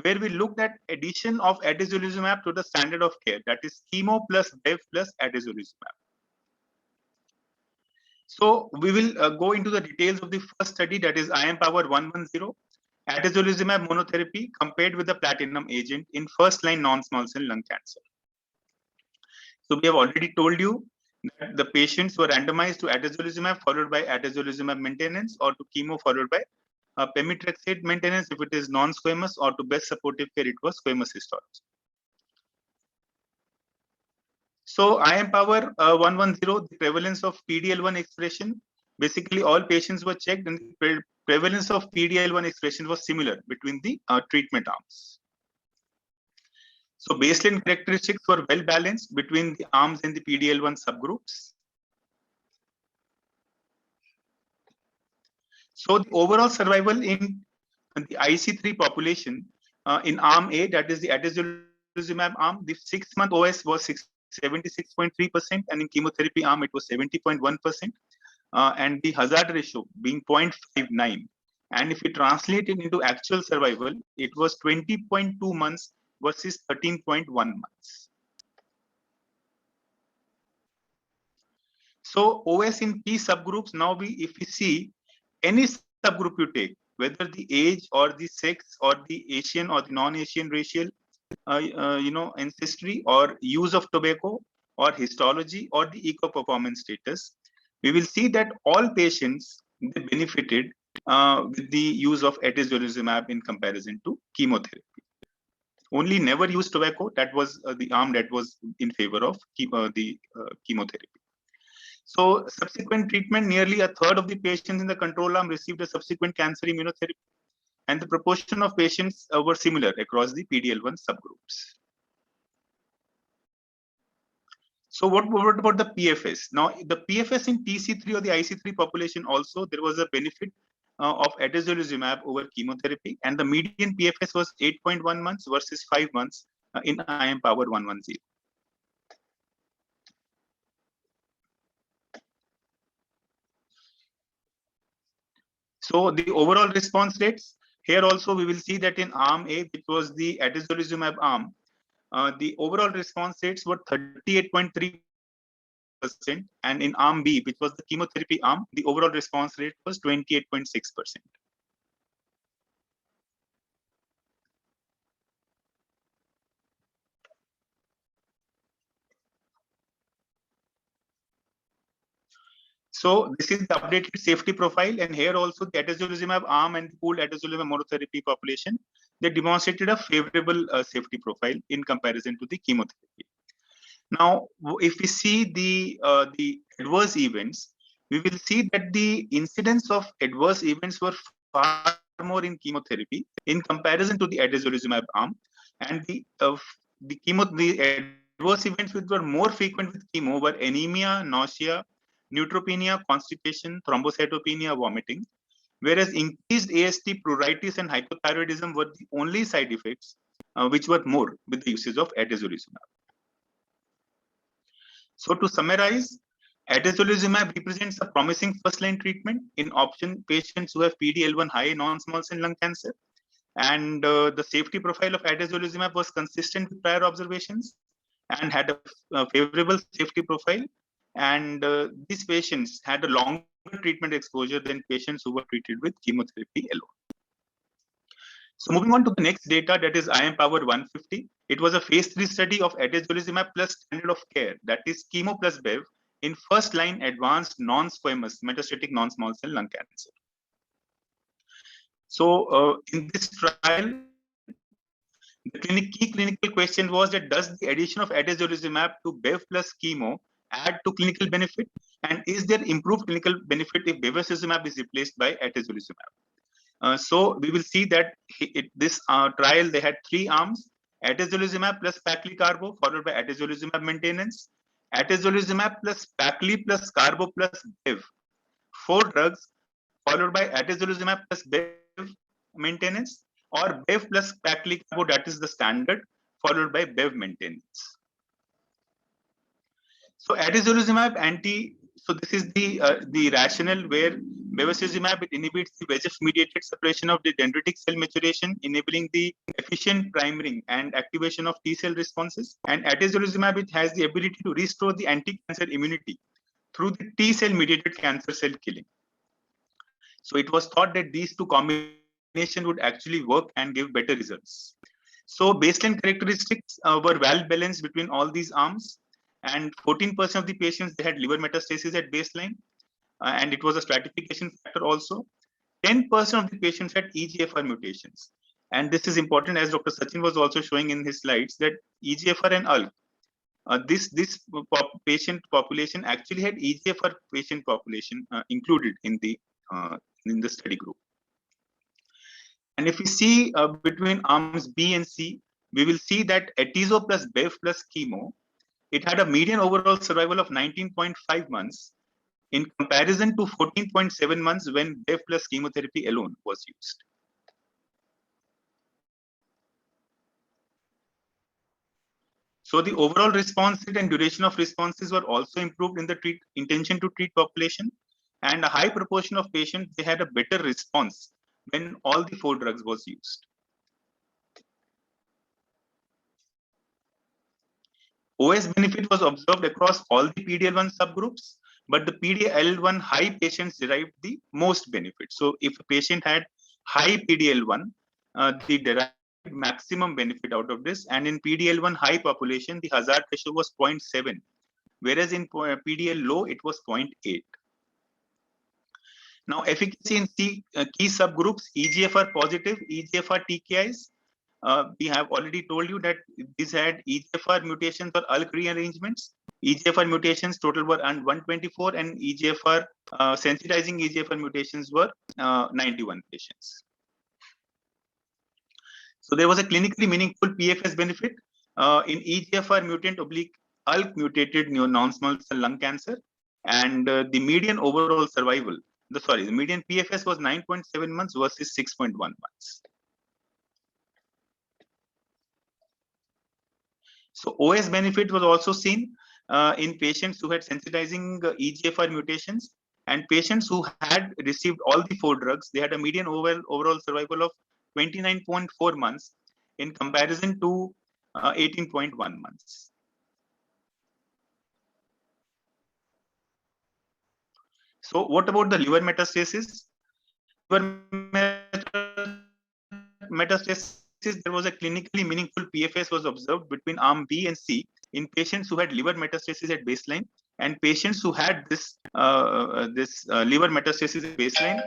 where we looked at addition of atezolizumab to the standard of care, that is chemo plus bev plus atezolizumab. So we will go into the details of the first study, that is IMpower 110, atezolizumab monotherapy compared with the platinum agent in first-line non-small cell lung cancer. So we have already told you that the patients were randomized to atezolizumab followed by atezolizumab maintenance or to chemo followed by pemetrexed maintenance if it is non-squamous, or to best supportive care it was squamous histology. So IMpower 110, the prevalence of PD-L1 expression, basically all patients were checked and the prevalence of PD-L1 expression was similar between the treatment arms. So baseline characteristics were well balanced between the arms and the PD-L1 subgroups. So the overall survival in the IC3 population in arm A, that is the atezolizumab arm, the 6-month OS was 76.3%, and in chemotherapy arm it was 70.1%, and the hazard ratio being 0.59. And if we translate it into actual survival, it was 20.2 months versus 13.1 months. So OS in key subgroups, now if we see any subgroup you take, whether the age or the sex or the Asian or the non-Asian racial ancestry or use of tobacco or histology or the eco performance status, we will see that all patients they benefited with the use of atezolizumab in comparison to chemotherapy. Only never used tobacco, that was the arm that was in favor of chemotherapy. So subsequent treatment, nearly a third of the patients in the control arm received a subsequent cancer immunotherapy, and the proportion of patients were similar across the PD-L1 subgroups. So what about the PFS? Now the PFS in TC3 or the IC3 population also, there was a benefit of atezolizumab over chemotherapy, and the median PFS was 8.1 months versus 5 months in IMpower 110. So the overall response rates, here also we will see that in arm A, which was the atezolizumab arm, the overall response rates were 38.3%, and in arm B, which was the chemotherapy arm, the overall response rate was 28.6%. So this is the updated safety profile, and here also the atezolizumab arm and the pooled atezolizumab monotherapy population, they demonstrated a favorable safety profile in comparison to the chemotherapy. Now, if we see the adverse events, we will see that the incidence of adverse events were far more in chemotherapy in comparison to the atezolizumab arm, and the adverse events which were more frequent with chemo were anemia, nausea, neutropenia, constipation, thrombocytopenia, vomiting, whereas increased AST, pruritus, and hypothyroidism were the only side effects which were more with the usage of atezolizumab. So to summarize, atezolizumab represents a promising first-line treatment in option patients who have PD-L1 high non-small cell lung cancer, and the safety profile of atezolizumab was consistent with prior observations, and had a favorable safety profile. And these patients had a longer treatment exposure than patients who were treated with chemotherapy alone. So moving on to the next data, that is IMpower 150. It was a phase 3 study of atezolizumab plus standard of care, that is chemo plus Bev, in first-line advanced non-squamous metastatic non-small cell lung cancer. So in this trial, the key clinical question was that does the addition of atezolizumab to Bev plus chemo add to clinical benefit, and is there improved clinical benefit if bevacizumab is replaced by atezolizumab? So we will see that this trial, they had 3 arms: atezolizumab plus paclitaxel followed by atezolizumab maintenance, atezolizumab plus pacli plus carbo plus Bev, 4 drugs, followed by atezolizumab plus Bev maintenance, or Bev plus paclitaxel, that is the standard, followed by Bev maintenance. So atezolizumab so this is the rationale where bevacizumab, it inhibits the VEGF-mediated suppression of the dendritic cell maturation, enabling the efficient priming and activation of T cell responses. And atezolizumab, it has the ability to restore the anti-cancer immunity through the T cell mediated cancer cell killing. So it was thought that these two combination would actually work and give better results. So baseline characteristics were well balanced between all these arms, and 14% of the patients, they had liver metastasis at baseline, and it was a stratification factor also. 10% of the patients had EGFR mutations, and this is important, as Dr. Sachin was also showing in his slides, that EGFR and ALK, this patient population actually had EGFR patient population included in the study group. And if we see between arms B and C, we will see that atezo plus Bev plus chemo, it had a median overall survival of 19.5 months in comparison to 14.7 months when Bev plus chemotherapy alone was used. So the overall response rate and duration of responses were also improved in the intention to treat population, and a high proportion of patients, they had a better response when all the 4 drugs was used. OS benefit was observed across all the PD-L1 subgroups, but the PD-L1 high patients derived the most benefit. So if a patient had high PD-L1, they derived maximum benefit out of this, and in PD-L1 high population, the hazard ratio was 0.7, whereas in PD-L low, it was 0.8. Now, efficacy in key subgroups, EGFR positive, EGFR TKIs, we have already told you that these had EGFR mutations or ALK rearrangements. EGFR mutations total were 124, and EGFR sensitizing EGFR mutations were 91 patients. So there was a clinically meaningful PFS benefit in EGFR mutant oblique ALK mutated non-small cell lung cancer, and the median overall survival, the median PFS was 9.7 months versus 6.1 months. So OS benefit was also seen in patients who had sensitizing EGFR mutations, and patients who had received all the 4 drugs, they had a median overall survival of 29.4 months in comparison to 18.1 months. So what about the liver metastasis? Liver metastasis, there was a clinically meaningful PFS was observed between arm B and C in patients who had liver metastasis at baseline, and patients who had this liver metastasis at baseline,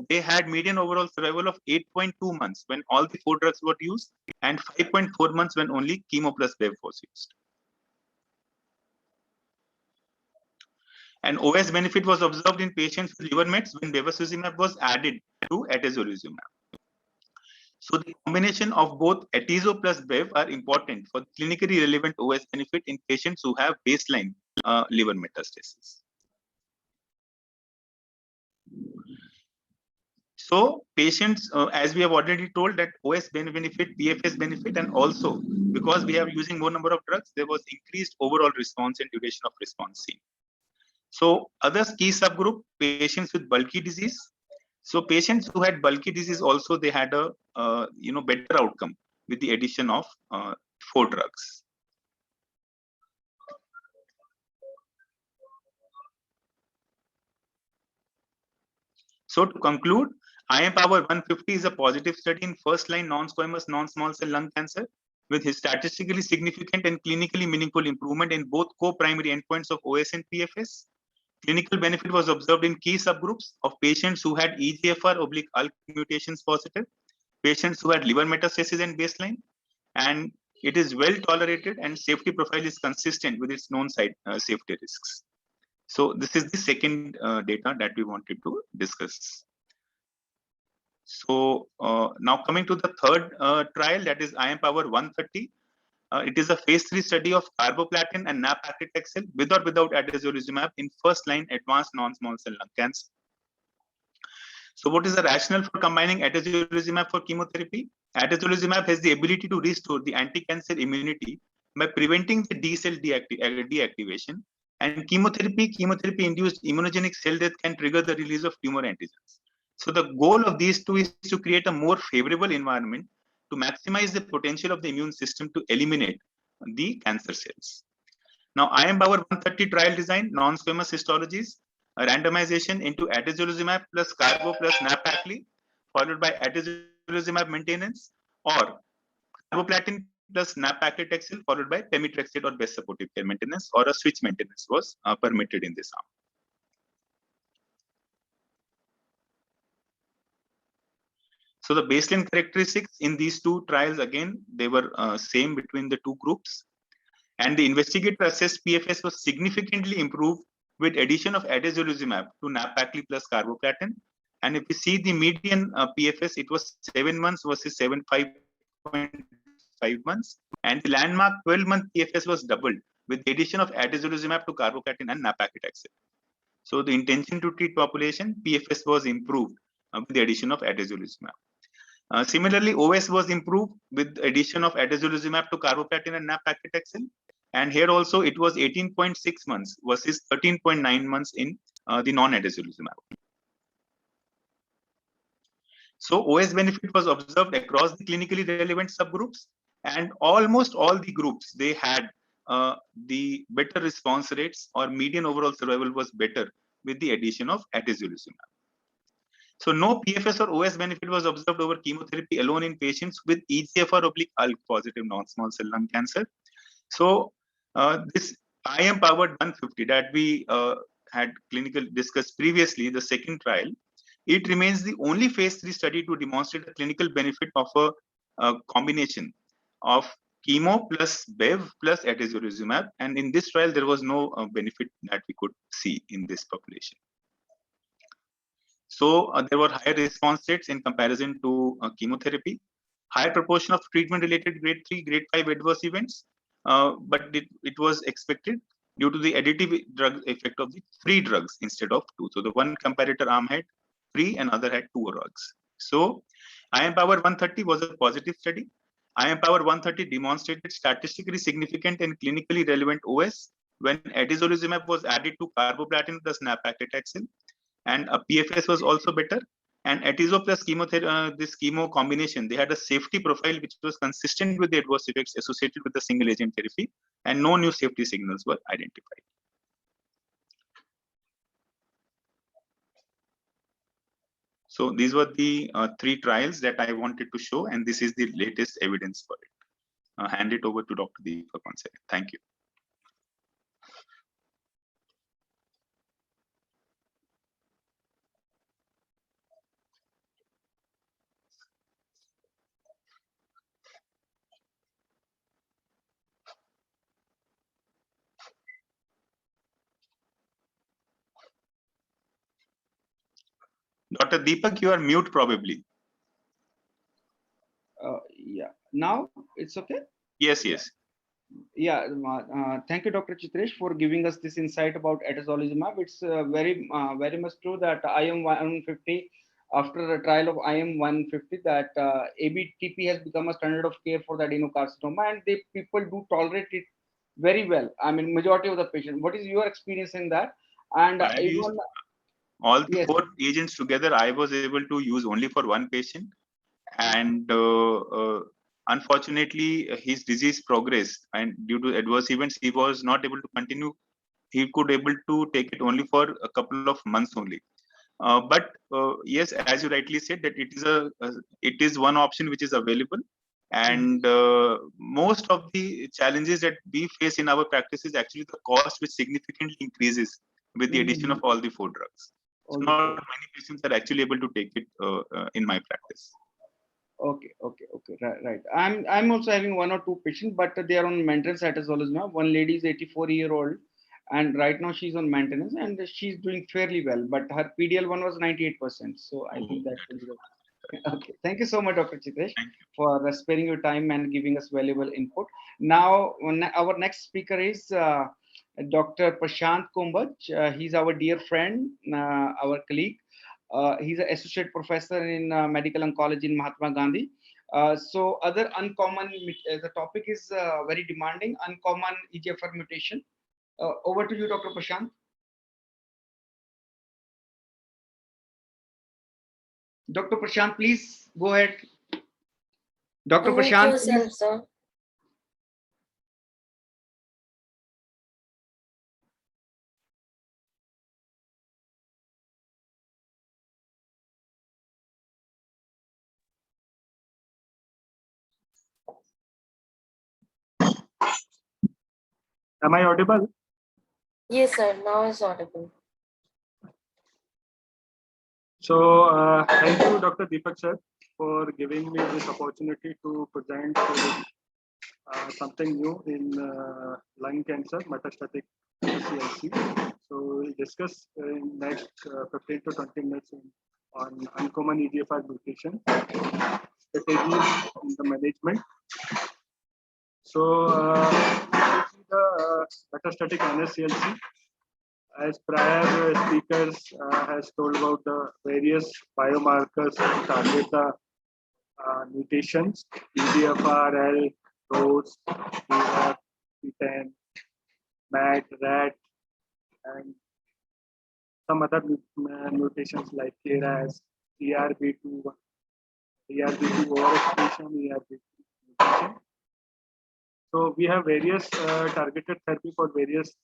they had median overall survival of 8.2 months when all the 4 drugs were used, and 5.4 months when only chemo plus Bev was used. And OS benefit was observed in patients with liver mets when bevacizumab was added to atezolizumab. So the combination of both atezo plus Bev are important for clinically relevant OS benefit in patients who have baseline liver metastasis. So patients, as we have already told, that OS benefit, PFS benefit, and also because we are using more number of drugs, there was increased overall response and duration of response seen. So other key subgroup, patients with bulky disease. So patients who had bulky disease also, they had a better outcome with the addition of 4 drugs. So to conclude, IMpower 150 is a positive study in first-line non-squamous non-small cell lung cancer with his statistically significant and clinically meaningful improvement in both co-primary endpoints of OS and PFS. Clinical benefit was observed in key subgroups of patients who had EGFR/ALK mutations positive, patients who had liver metastasis and baseline, and it is well tolerated and safety profile is consistent with its known safety risks. So this is the second data that we wanted to discuss. So now coming to the third trial, that is IMpower 130. It is a phase 3 study of carboplatin and nab-paclitaxel with or without atezolizumab in first-line advanced non-small cell lung cancer. So what is the rationale for combining atezolizumab for chemotherapy? Atezolizumab has the ability to restore the anti-cancer immunity by preventing the D cell deactivation, and chemotherapy-induced immunogenic cell death can trigger the release of tumor antigens. So the goal of these two is to create a more favorable environment to maximize the potential of the immune system to eliminate the cancer cells. Now, IMpower 130 trial design, non-squamous histologies, a randomization into atezolizumab plus carbo plus nab-pacli, followed by atezolizumab maintenance, or carboplatin plus nab-paclitaxel, followed by pemetrexed or best supportive care maintenance, or a switch maintenance was permitted in this arm. So the baseline characteristics in these two trials, again, they were same between the two groups. And the investigator assessed PFS was significantly improved with addition of atezolizumab to nab-pacli plus carboplatin. And if we see the median PFS, it was 7 months versus 5.5 months. And the landmark 12-month PFS was doubled with the addition of atezolizumab to carboplatin and nab-paclitaxel. So the intention to treat population, PFS was improved with the addition of atezolizumab. Similarly, OS was improved with the addition of atezolizumab to carboplatin and nab-paclitaxel. And here also it was 18.6 months versus 13.9 months in the non-atezolizumab. So OS benefit was observed across the clinically relevant subgroups, and almost all the groups, they had the better response rates, or median overall survival was better with the addition of atezolizumab. So no PFS or OS benefit was observed over chemotherapy alone in patients with EGFR/ALK positive non-small cell lung cancer. So this IMpower 150 that we had clinical discussed previously, the second trial, it remains the only phase 3 study to demonstrate a clinical benefit of a combination of chemo plus Bev plus atezolizumab. And in this trial, there was no benefit that we could see in this population. So there were higher response rates in comparison to chemotherapy, higher proportion of treatment-related grade 3, grade 5 adverse events, but it was expected due to the additive drug effect of the 3 drugs instead of 2. So the one comparator arm had 3 and other had 2 drugs. So IMpower 130 was a positive study. IMpower 130 demonstrated statistically significant and clinically relevant OS when atezolizumab was added to carboplatin plus nab-paclitaxel. And a PFS was also better. And atezo plus chemotherapy, this chemo combination, they had a safety profile which was consistent with the adverse effects associated with the single agent therapy, and no new safety signals were identified. So these were the 3 trials that I wanted to show, and this is the latest evidence for it. I'll hand it over to Dr. Deepak once again. Thank you. Dr. Deepak, you are mute probably. Yeah, now it's okay? Yes, yes. Yeah, thank you, Dr. Chitresh, for giving us this insight about atezolizumab. It's very much true that IM 150, after a trial of IM 150, that ABTP has become a standard of care for the adenocarcinoma, and people do tolerate it very well. I mean, majority of the patients. What is your experience in that? And even all the yes. 4 agents together, I was able to use only for one patient, and unfortunately, his disease progressed, and due to adverse events, he was not able to continue. He could able to take it only for a couple of months only. But yes, as you rightly said, that it is one option which is available. And most of the challenges that we face in our practice is actually the cost, which significantly increases with the addition of all the 4 drugs. So not many patients are actually able to take it in my practice. Okay, right. I'm also having 1 or 2 patients, but they are on maintenance cytosolution. One lady is 84-year-old, and right now she's on maintenance, and she's doing fairly well. But her PDL1 was 98%, so I think that will be okay. Okay, thank you so much, Dr. Chitesh, for sparing your time and giving us valuable input. Now, our next speaker is Dr. Prashant Kumbhaj. He's our dear friend, our colleague. He's an associate professor in medical oncology in Mahatma Gandhi. So other uncommon, the topic is very demanding, uncommon EGFR mutation. Over to you, Dr. Prashant. Dr. Prashant, please go ahead. Dr. Prashant, yourself, sir. Am I audible? Yes, sir. Now it's audible. So thank you, Dr. Deepak sir, for giving me this opportunity to present something new in lung cancer, metastatic CLC. So we'll discuss in next 15 to 20 minutes on uncommon EGFR mutation, strategies in the management. So the metastatic NSCLC, as prior speakers has told about the various biomarkers that target the mutations, EGFR, L, ROS, BRAF, PTEN, MAT, RAT, and some other mutations like KRAS, ERB2, ERB2 overexpression, ERB2 mutation. So we have various targeted therapy for various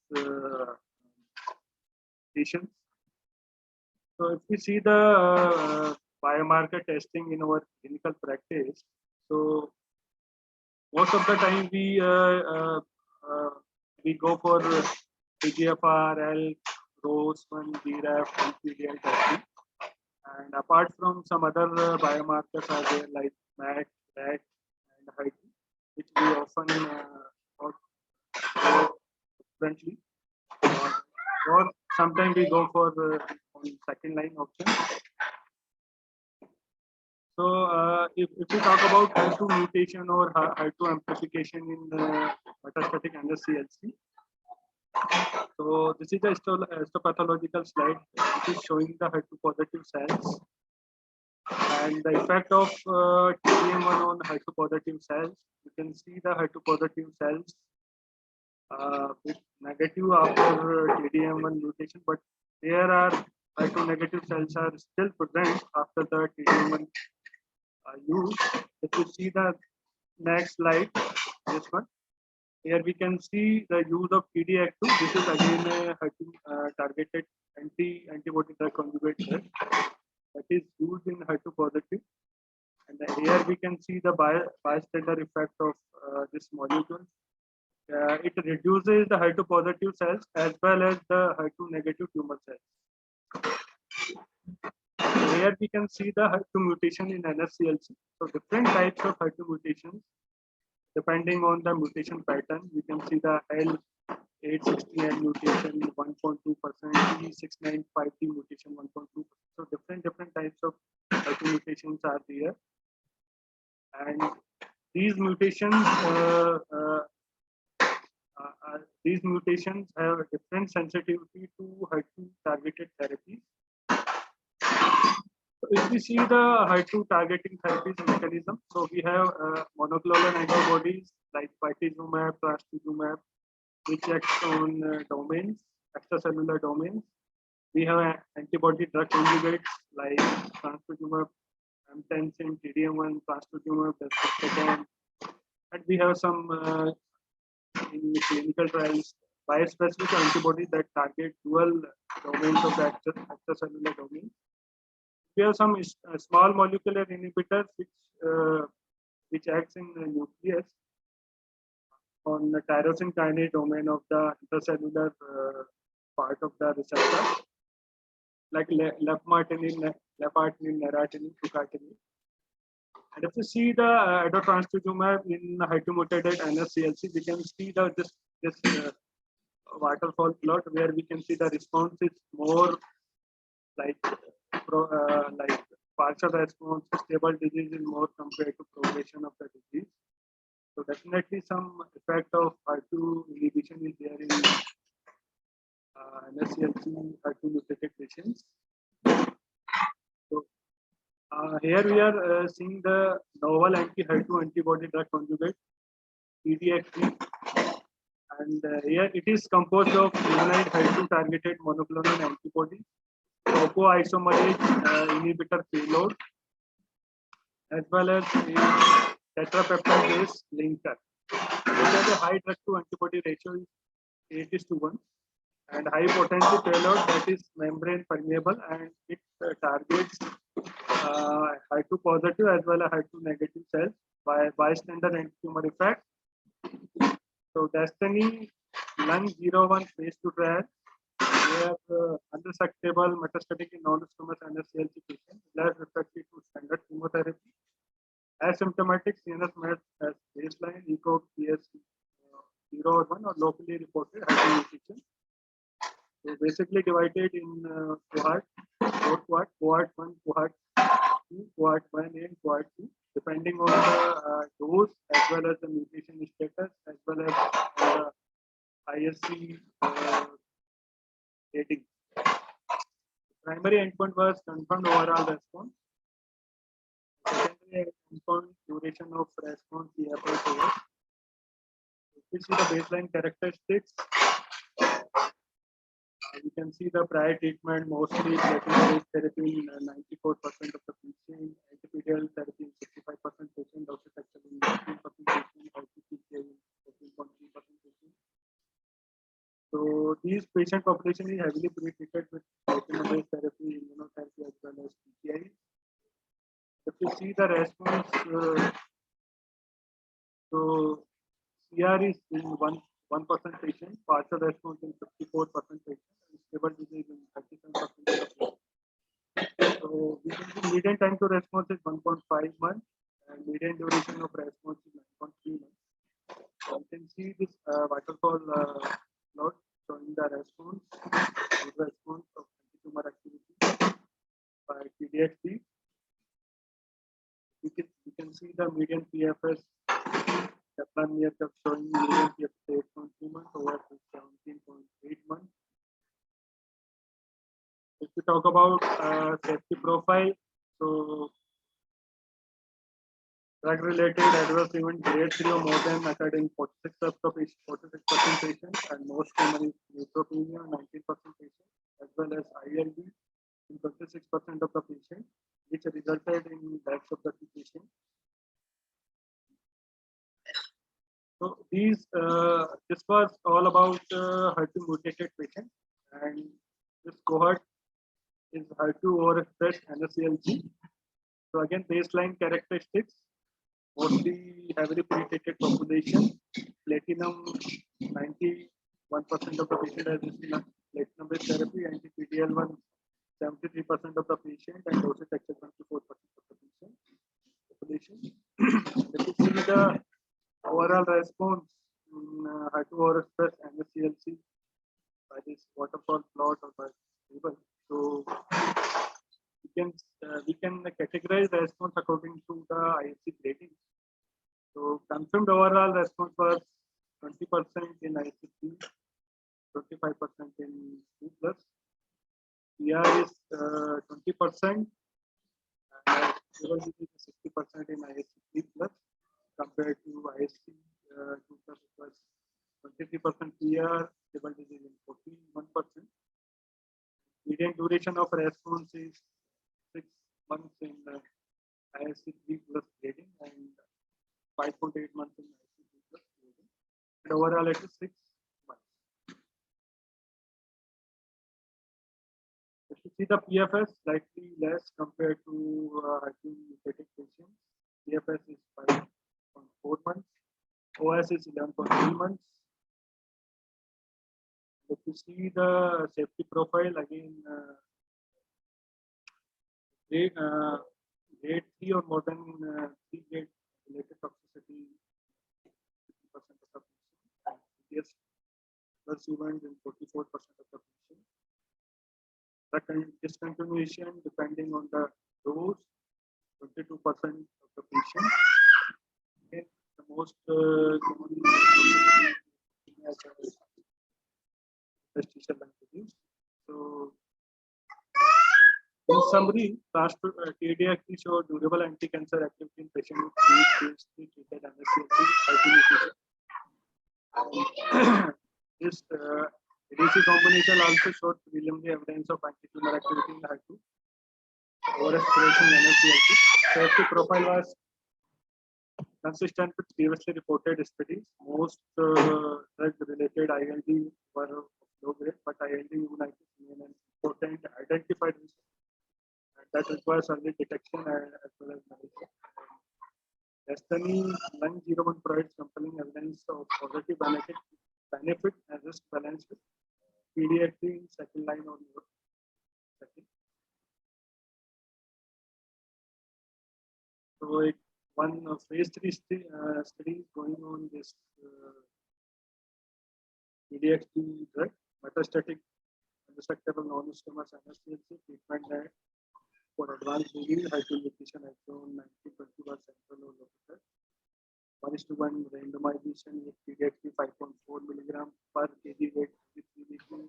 patients. So if we see the biomarker testing in our clinical practice, so most of the time we go for EGFR, L, ROS1, BRAF, and PDL testing. And apart from some other biomarkers are there like MAT, RAT, and HIT, which we often go differently. Or sometimes we go for the second line option. So if we talk about HER2 mutation or HER2 amplification in metastatic NSCLC, so this is a histopathological slide which is showing the HER2 positive cells and the effect of TDM1 on HER2 positive cells. You can see the HER2 positive cells with negative after TDM1 mutation, but there are HER2 negative cells are still present after the TDM1 use. If you see the next slide, this one, here we can see the use of TDX2. This is again a HER2 targeted antibody drug conjugate drug that is used in HER2 positive. And here we can see the bystander effect of this molecule. It reduces the HER2 positive cells as well as the HER2 negative tumor cells. Here we can see the HER2 mutation in NSCLC. So different types of HER2 mutations, depending on the mutation pattern. We can see the L860N mutation 1.2%, E695T mutation 1.2%. So different types of HER2 mutations are there. And these mutations have a different sensitivity to HER2 targeted therapies. So if we see the HER2 targeting therapies mechanism, so we have monoclonal antibodies like Vitizumab, Trastuzumab, which acts on domains, extracellular domains. We have antibody drug conjugates like Trastuzumab, Emtansine, TDM1, Trastuzumab, Deruxtecan, and we have some in clinical trials bispecific antibody that target dual domains of the extracellular domain. We have some small molecular inhibitors which acts in the nucleus on the tyrosine kinase domain of the intracellular part of the receptor, like lepmartinib, neratinib, tucatinib. And if you see the edotrastuzumab in HER2-mutated NSCLC, we can see this waterfall plot where we can see the response is more like partial response, stable disease is more compared to progression of the disease. So definitely some effect of HER2 inhibition is there in NSCLC HER2-mutated patients. So here we are seeing the novel anti-HER2 antibody drug conjugate, PDX3. And here it is composed of humanized HER2 targeted monoclonal antibody, topoisomerase inhibitor payload, as well as a tetrapeptide-based linker. It has a high drug to antibody ratio is 8:1 and high potency payload that is membrane permeable, and it targets HER2 positive as well as HER2 negative cells by bystander anti-tumor effect. So Destiny Lung 01 phase 2 trial, we have unresectable metastatic non-squamous NSCLC patients, less refractory to standard chemotherapy, asymptomatic CNS mets as baseline, ECOG PS 0 or 1 or locally reported HER2 mutation. So basically divided in cohort 1, cohort 2, cohort 1 and cohort 2, depending on the dose as well as the mutation status as well as the ISC rating. Primary endpoint was confirmed overall response. Secondary endpoint duration of response PFS. If you see the baseline characteristics, you can see the prior treatment mostly platinum therapy in 94% of the patient, anti-PD-L therapy in 65% patient, docetaxel in 19% patient, ICTK in 14.3% patient. So these patient population is heavily pretreated with platinum therapy, immunotherapy as well as PCI. If you see the response, so CR is in 1% patient, partial response in 54% patient, and stable disease in 37% of the patient. So we can see median time to response is 1.5 months, and median duration of response is 9.3 months. So you can see this waterfall plot showing the response of anti-tumor activity by PDX3. You can see the median PFS. Kaplan-Meier curve showing median PFS 8.2 months over 17.8 months. If we talk about safety profile, so drug-related adverse event grade 3 or more than occurred in 46% patients, and most common is neutropenia, 19% patients, as well as ILD in 26% of the patients, which resulted in deaths of the two patients. So this was all about HER2 mutated patients, and this cohort is HER2 overexpressed NSCLC. So again, baseline characteristics, mostly heavily pretreated population, platinum 91% of the patient has received platinum-based therapy, anti-PD-L1 73% of the patient, and docetaxel 24% of the patient population. If you see the overall response in HER2 overexpressed NSCLC by this waterfall plot or by table. So we can categorize the response according to the ISC rating. So confirmed overall response was 20% in ISC3, 25% in 2+. PR is 20%, and stable disease is 60% in ISC3+, compared to ISC 2+, it was 23% PR, stable disease in 41%. Median duration of response is 6 months in ISC 3+ grading and 5.8 months in ISC 2+ grading. And overall, it is 6 months. See the PFS slightly less compared to HER2 mutated patients. PFS is 5.4 months. OS is 11.3 months. If you see the safety profile again, grade 3 or more than 3 grade related toxicity, 50% of the patient, and yes, plus event in 44% of the patient. The discontinuation depending on the dose, 22% of the patient. Okay. The most common interstitial lung disease. So, in summary, TDX showed durable anti-cancer activity in patients with previously treated NSCLC. This ADC combination also showed preliminary evidence of anti-tumor activity in HER2 overexpression in NSCLC. Safety profile was consistent with previously reported studies. Most drug-related ILD were low grade, but ILD unitis remain an important identified risk that requires early detection as well as management. Destiny Lung 01 provides compelling evidence of positive benefit and risk balance with PDX in second line or more setting. So one phase 3 study is going on this PDXD drug, metastatic unresectable non-squamous NSCLC treatment for advanced disease, HER2 mutation has shown 90% central or local. 1:1 randomization with PDXD 5.4 milligram per kg weight 3 weekly.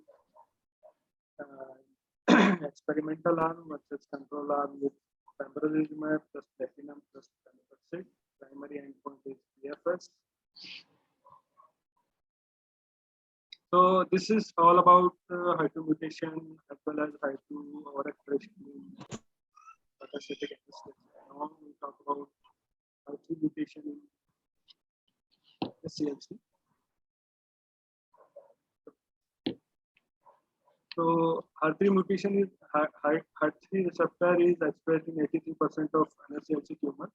Experimental arm versus control arm with pembrolizumab plus platinum plus pemetrexed. Primary endpoint is PFS. So this is all about HER2 mutation as well as HER2 overexpression in metastatic NSCLC. Now we talk about HER3 mutation in SCLC. So HER3 mutation is HER3 receptor is expressed in 83% of NSCLC tumor,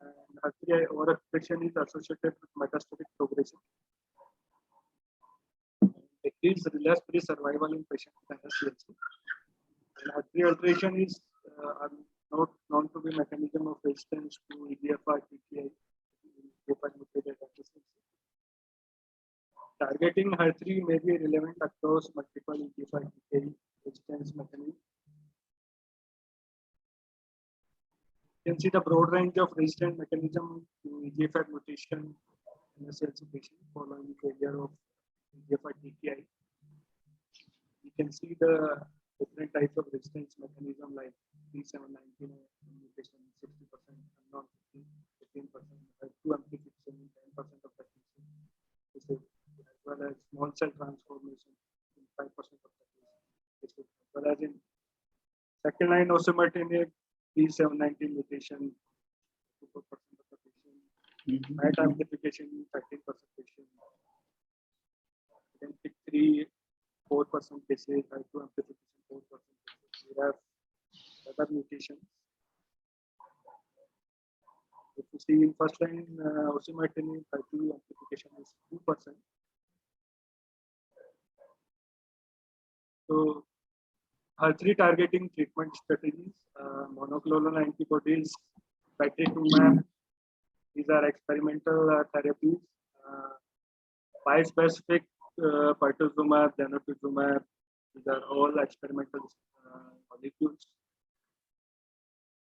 and HER3 overexpression is associated with metastatic progression. It is relapse-free survival in patients with NSCLC. And HER3 alteration is not known to be mechanism of resistance to EGFR TKI in mutated NSCLC. Targeting HER3 may be relevant across multiple EGFR TKI resistance mechanisms. You can see the broad range of resistance mechanism to EGFR mutation in NSCLC patient following failure of EGFR TKI. You can see the different types of resistance mechanism like B719 mutation 60%, unknown 15%, HER2 amplification 10% of the cases, as well as small cell transformation in 5% of the cases, as well as in second line osimertinib B719 mutation 4% of the patient, MET amplification 13% patient. Then pick 4% cases, HER2 amplification 4% cases. We have other mutations. If you see in first line osimertinib, HER2 amplification is 2%. So HER3 targeting treatment strategies, monoclonal antibodies, patritumab, these are experimental therapies. Bispecific pertuzumab, denosumab, these are all experimental molecules.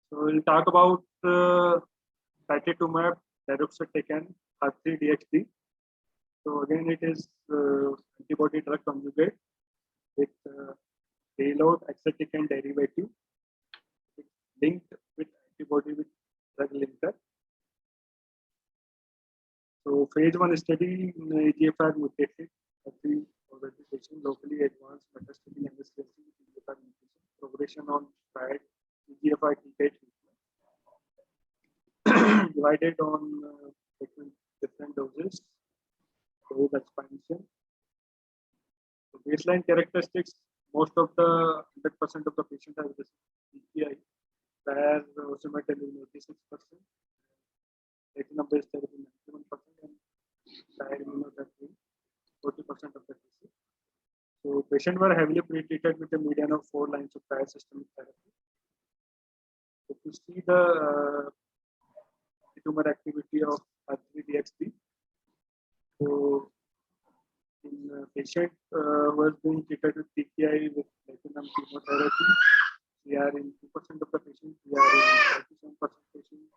So we'll talk about patritumab deruxtecan, HER3 DXd. So again, it is antibody drug conjugate with payload exatecan derivative linked with antibody with drug linker. So phase 1 study in EGFR mutated HER3 patient locally advanced metastatic NSCLC with EGFR mutation, progression on tried EGFR TKI treatment, divided on different doses, dose expansion. So baseline characteristics, most of the 100% of the patient have this PPI, where osimertinib is 86%, retinol-based therapy 91%, and prior immunotherapy 40% of the cases. So patients were heavily pretreated with a median of 4 lines of prior systemic therapy. If you see the tumor activity of R3DXd, so in patient who was being treated with TKI with platinum chemotherapy, we are in 2% of the patients, we are in 37% patients,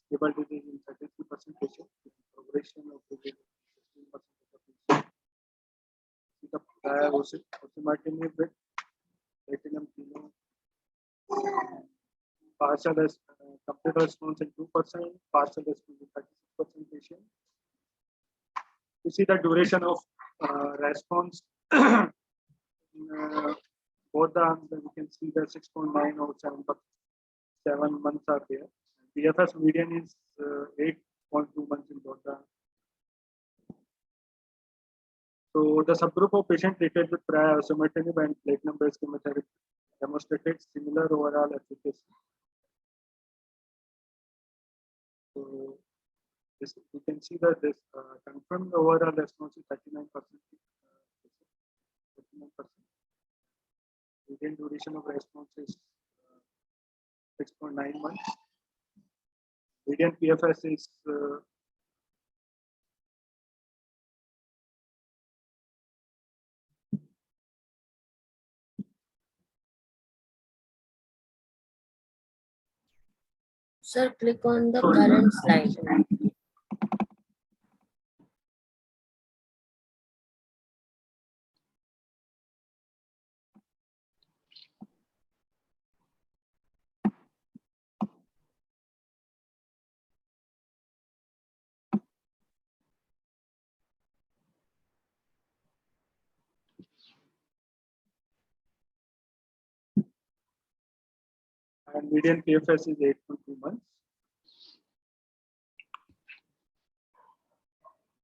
stable disease in 33% patients, with progression of disease in 16% of the patients. The prior osimertinib with platinum chemo, partial complete response in 2%, partial response in 36% patients. You see the duration of response in both the arms, and you can see the 6.9 or 7 months are there. PFS median is 8.2 months in both the arms. So the subgroup of patients treated with prior osimertinib and platinum-based chemotherapy demonstrated similar overall efficacy. So this, you can see that this confirmed overall response is 39%. 39%. Median duration of response is 6.9 months. Median PFS is Sir, click on the current slide. and median PFS is 8.2 months.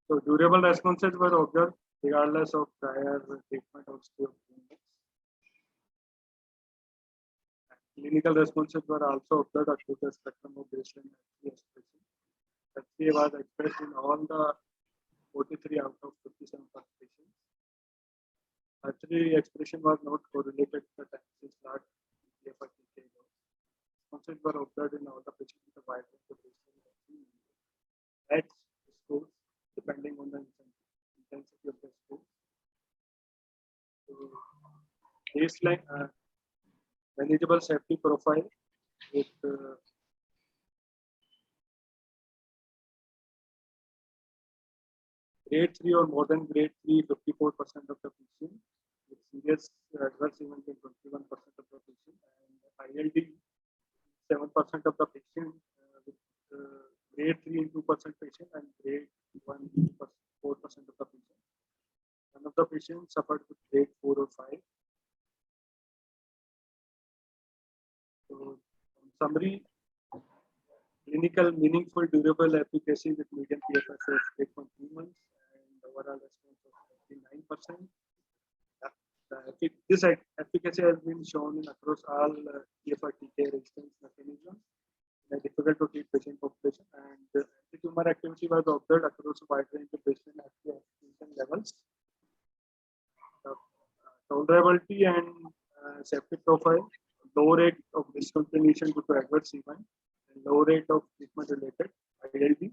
So durable responses were observed regardless of prior treatment of steroids. Clinical responses were also observed across the spectrum of baseline HCA expression. HCA was expressed in all the 43 out of 57 patients. HCA expression was not correlated to the taxis slot. Responses were observed in all the patients with a wide range of baseline H scores depending on the intensity of the score. So, baseline manageable safety profile with grade 3 or more than grade 3, 54% of the patients, with serious adverse event in 21% of the patients, and ILD 7% of the patients, with grade 3 in 2% patient and grade 1 4% of the patients. None of the patients suffered with grade 4 or 5. So, in summary, clinical meaningful durable efficacy with median PFS of 8.3 months and overall response of 59%. This efficacy has been shown in across all TFR-TK resistance mechanisms in a difficult to treat patient population, and the tumor activity was observed across a wide range of baseline activation levels. Tolerability and safety profile, low rate of discontinuation due to adverse event, and low rate of treatment-related ILD.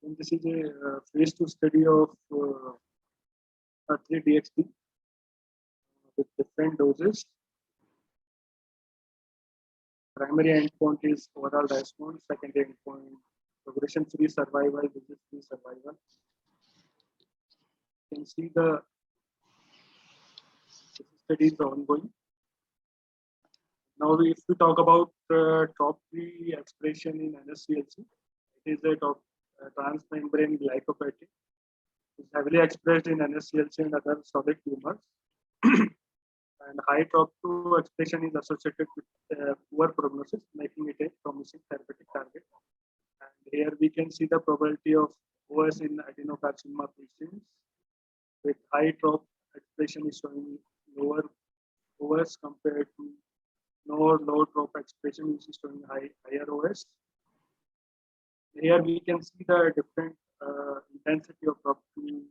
And this is a phase 2 study of R3DXd with different doses. Primary endpoint is overall response, secondary endpoint progression-free survival, disease-free survival. You can see the study is ongoing. Now, if we talk about TROP3 expression in NSCLC, it is a transmembrane glycopeptide. It's heavily expressed in NSCLC and other solid tumors. And high TROP2 expression is associated with poor prognosis, making it a promising therapeutic target. And Here we can see the probability of OS in adenocarcinoma patients with high drop expression is showing lower OS compared to low drop expression, which is showing higher OS. Here we can see the different intensity of TROP2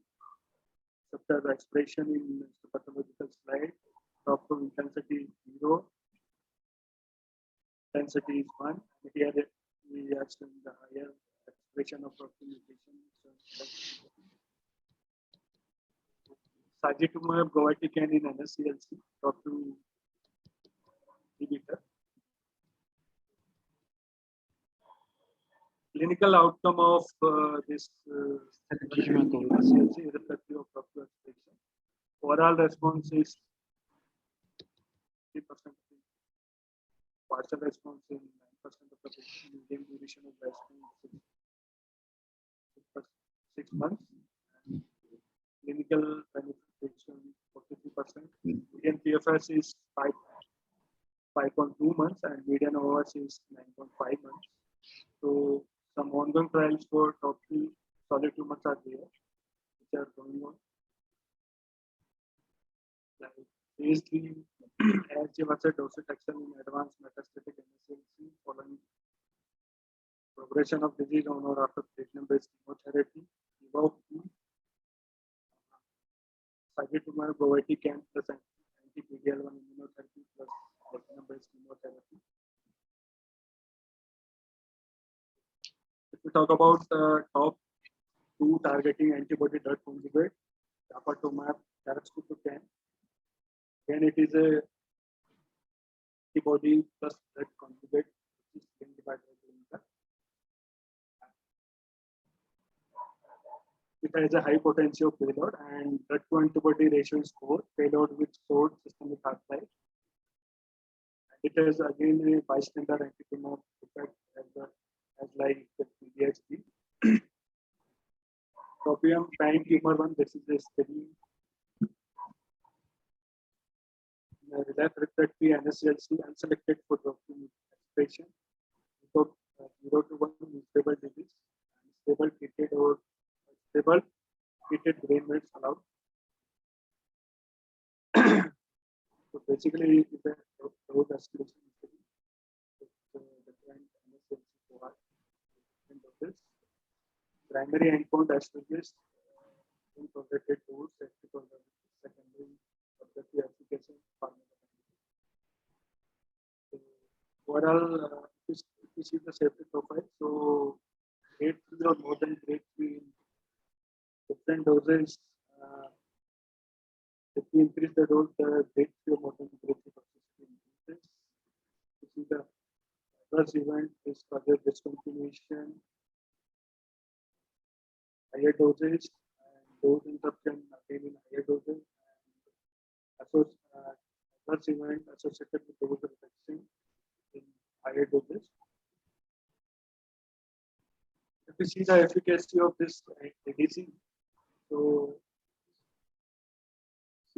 receptor expression in the pathological slide. TROP2 intensity is 0, intensity is 1. And here we are showing the higher expression of TROP2 mutation. Sagitumab govitecan in NSCLC, TROP2 inhibitor. Clinical outcome of this NSCLC irrespective of TROP2 expression. Overall response is 3%. Partial response in 9% of the patient. Median duration of response is 6 months. And clinical benefit 43%. Median PFS is 5.2 months and median OS is 9.5 months. So some ongoing trials for TROP2 solid tumors are there, which are going on. Like phase 3 ASG docetaxel in advanced metastatic NSCLC following progression of disease on or after platinum-based chemotherapy. Sagitumab govitecan plus anti-PD-L1 immunotherapy plus platinum-based chemotherapy. If we talk about the top 2 targeting antibody drug conjugate, daratumumab deruxtecan. Again, it is a antibody plus drug conjugate, which is linked by drug linker. It has a high potential payload and drug to antibody ratio is 4, payload with short systemic half-life. It has again a bystander antitumor effect as like the PDHD. Tropium pan-tumor 1, this is a study. Relapsed refractory NSCLC unselected for tropium expression. 0 to 1 stable disease and stable treated or stable treated brain mets allowed. So basically, it is a dose escalation study with different NSCLC cohorts and doses. Primary endpoint established in tolerated dose, secondary objective efficacy. So overall, if you see the safety profile, so grade 3 or more than grade 3 in different doses. If we increase the dose, the grade 3 or more than grade 3 toxicity increases. You see the adverse event is further discontinuation, higher dosage, and dose interruption again in higher doses. Adverse event associated with dose reduction in higher doses. If you see the efficacy of this ADC, so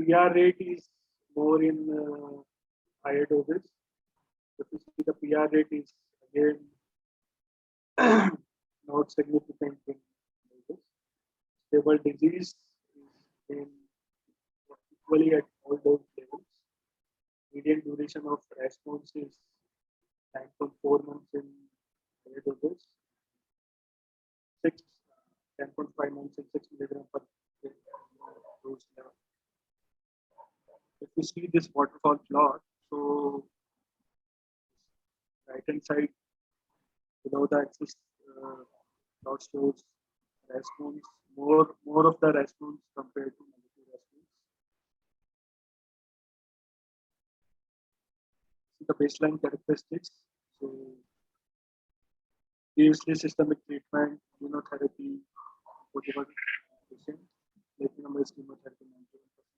CR rate is more in higher doses. If you see the PR rate is again not significant in doses. Stable disease is in equally at all those levels. Median duration of response is 9.4 months in higher doses. 10.5 months in 6 milligram per dose level. If you see this waterfall plot, so right hand side below the axis plot shows response, more of the response compared to negative response. See the baseline characteristics. So previously systemic treatment, immunotherapy, potential patient, platinum-based chemotherapy 91%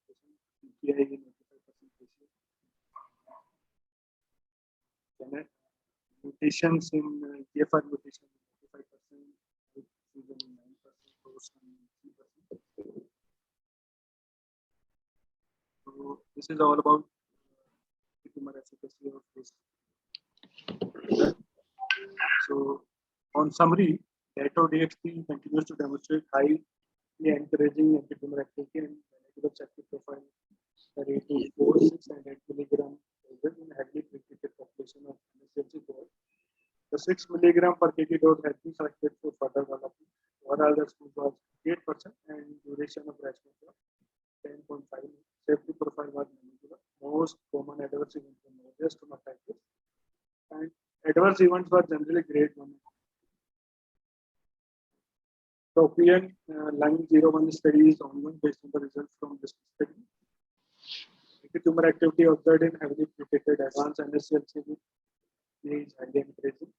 patient, PKI in 85% patient. Mutations in GFR mutation 85%, fusion in 9%, post 3%. So this is all about tumor efficacy of this. So on summary, DATO-DXT continues to demonstrate highly encouraging anti-tumor activity and manageable safety profile. The rate is 4, 6, and 8 milligram in heavily pretreated population of NSCLC cohort. The 6 milligram per kg dose has been selected for further development. Overall response was 8% and duration of response was 10.5. Safety profile was manageable. Most common adverse events were nausea, stomatitis, and adverse events were generally grade 1. European Lung 01 study is ongoing based on the results from this study. Anti-tumor activity observed in heavily pretreated advanced NSCLC is highly encouraging.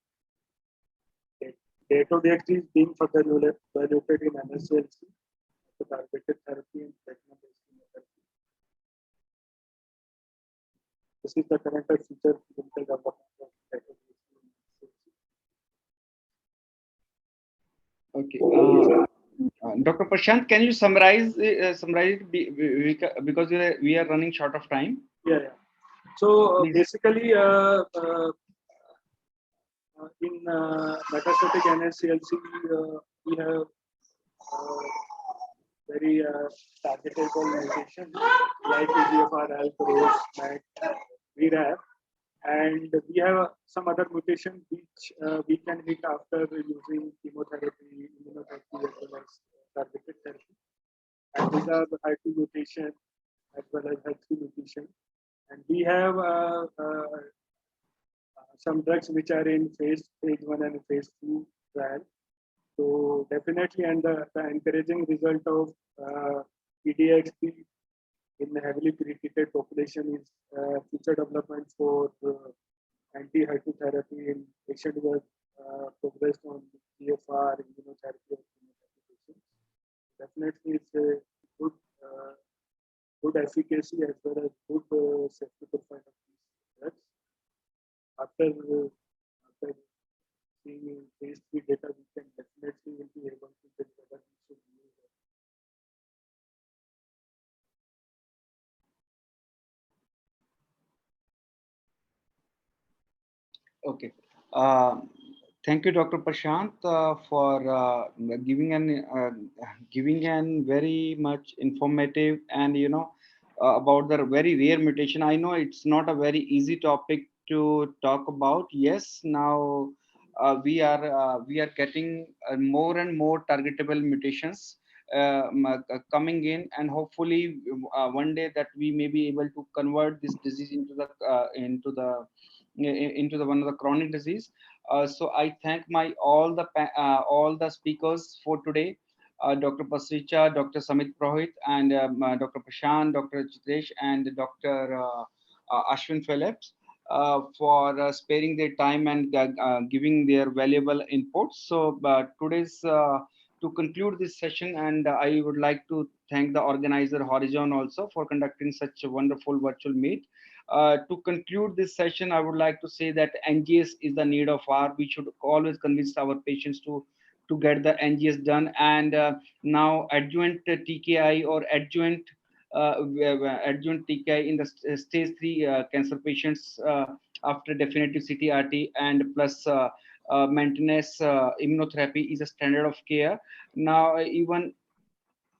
DATO-DXT is being further evaluated in NSCLC for targeted therapy and platinum-based chemotherapy. This is the current feature clinical development of DATO-DXT in NSCLC. Okay. Dr. Prashant, can you summarize it because we are running short of time? Yeah. So Please. basically, in metastatic NSCLC, we have very targetable mutations like EGFR, ALK, ROS, MET, BRAF, and we have some other mutations which we can hit after using chemotherapy, immunotherapy, as well as targeted therapy. And these are the HER2 mutation as well as HER3 mutation. And we have some drugs which are in phase 1 and phase 2 trial. So definitely, and the encouraging result of PDXP in the heavily pretreated population is future development for anti-HER2 therapy in patients who have progressed on EGFR, immunotherapy, or chemotherapy. Definitely, it's a good efficacy as well as good safety profile of these drugs. After seeing phase 3 data, we can definitely will be able to get whether we should use it. Okay. Thank you, Dr. Prashant, for giving an very much informative and about the very rare mutation. I know it's not a very easy topic to talk about. Yes, now we are getting more and more targetable mutations coming in, and hopefully one day that we may be able to convert this disease into the one of the chronic disease. So I thank all the speakers for today, Dr. Pasricha, Dr. Samit Purohit, and Dr. Prashant, Dr. Chitresh, and Dr. Ashwin Phillips for sparing their time and giving their valuable inputs. So to conclude this session, and I would like to thank the organizer Horizon also for conducting such a wonderful virtual meet. To conclude this session, I would like to say that NGS is the need of hour. We should always convince our patients to get the NGS done. And now adjuvant TKI or adjuvant TKI in the stage 3 cancer patients after definitive CTRT and plus maintenance immunotherapy is a standard of care. Now even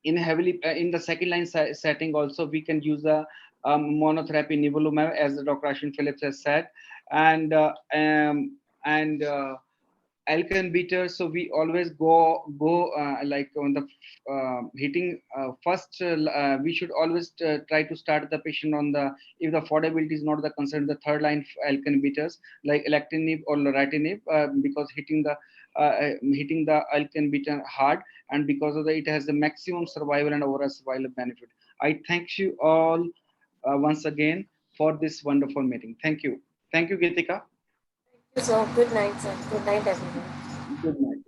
in the second line setting also we can use the monotherapy nivolumab, as Dr. Ashwin Phillips has said, and ALK inhibitor. So we always go like on the hitting first. We should always try to start the patient on the, if the affordability is not the concern, the third line ALK inhibitors like alectinib or lorlatinib, because hitting the ALK inhibitor hard, and because of that it has the maximum survival and overall survival benefit. I thank you all once again for this wonderful meeting. Thank you, Geetika. So good night, sir. Good night, everyone. Good night.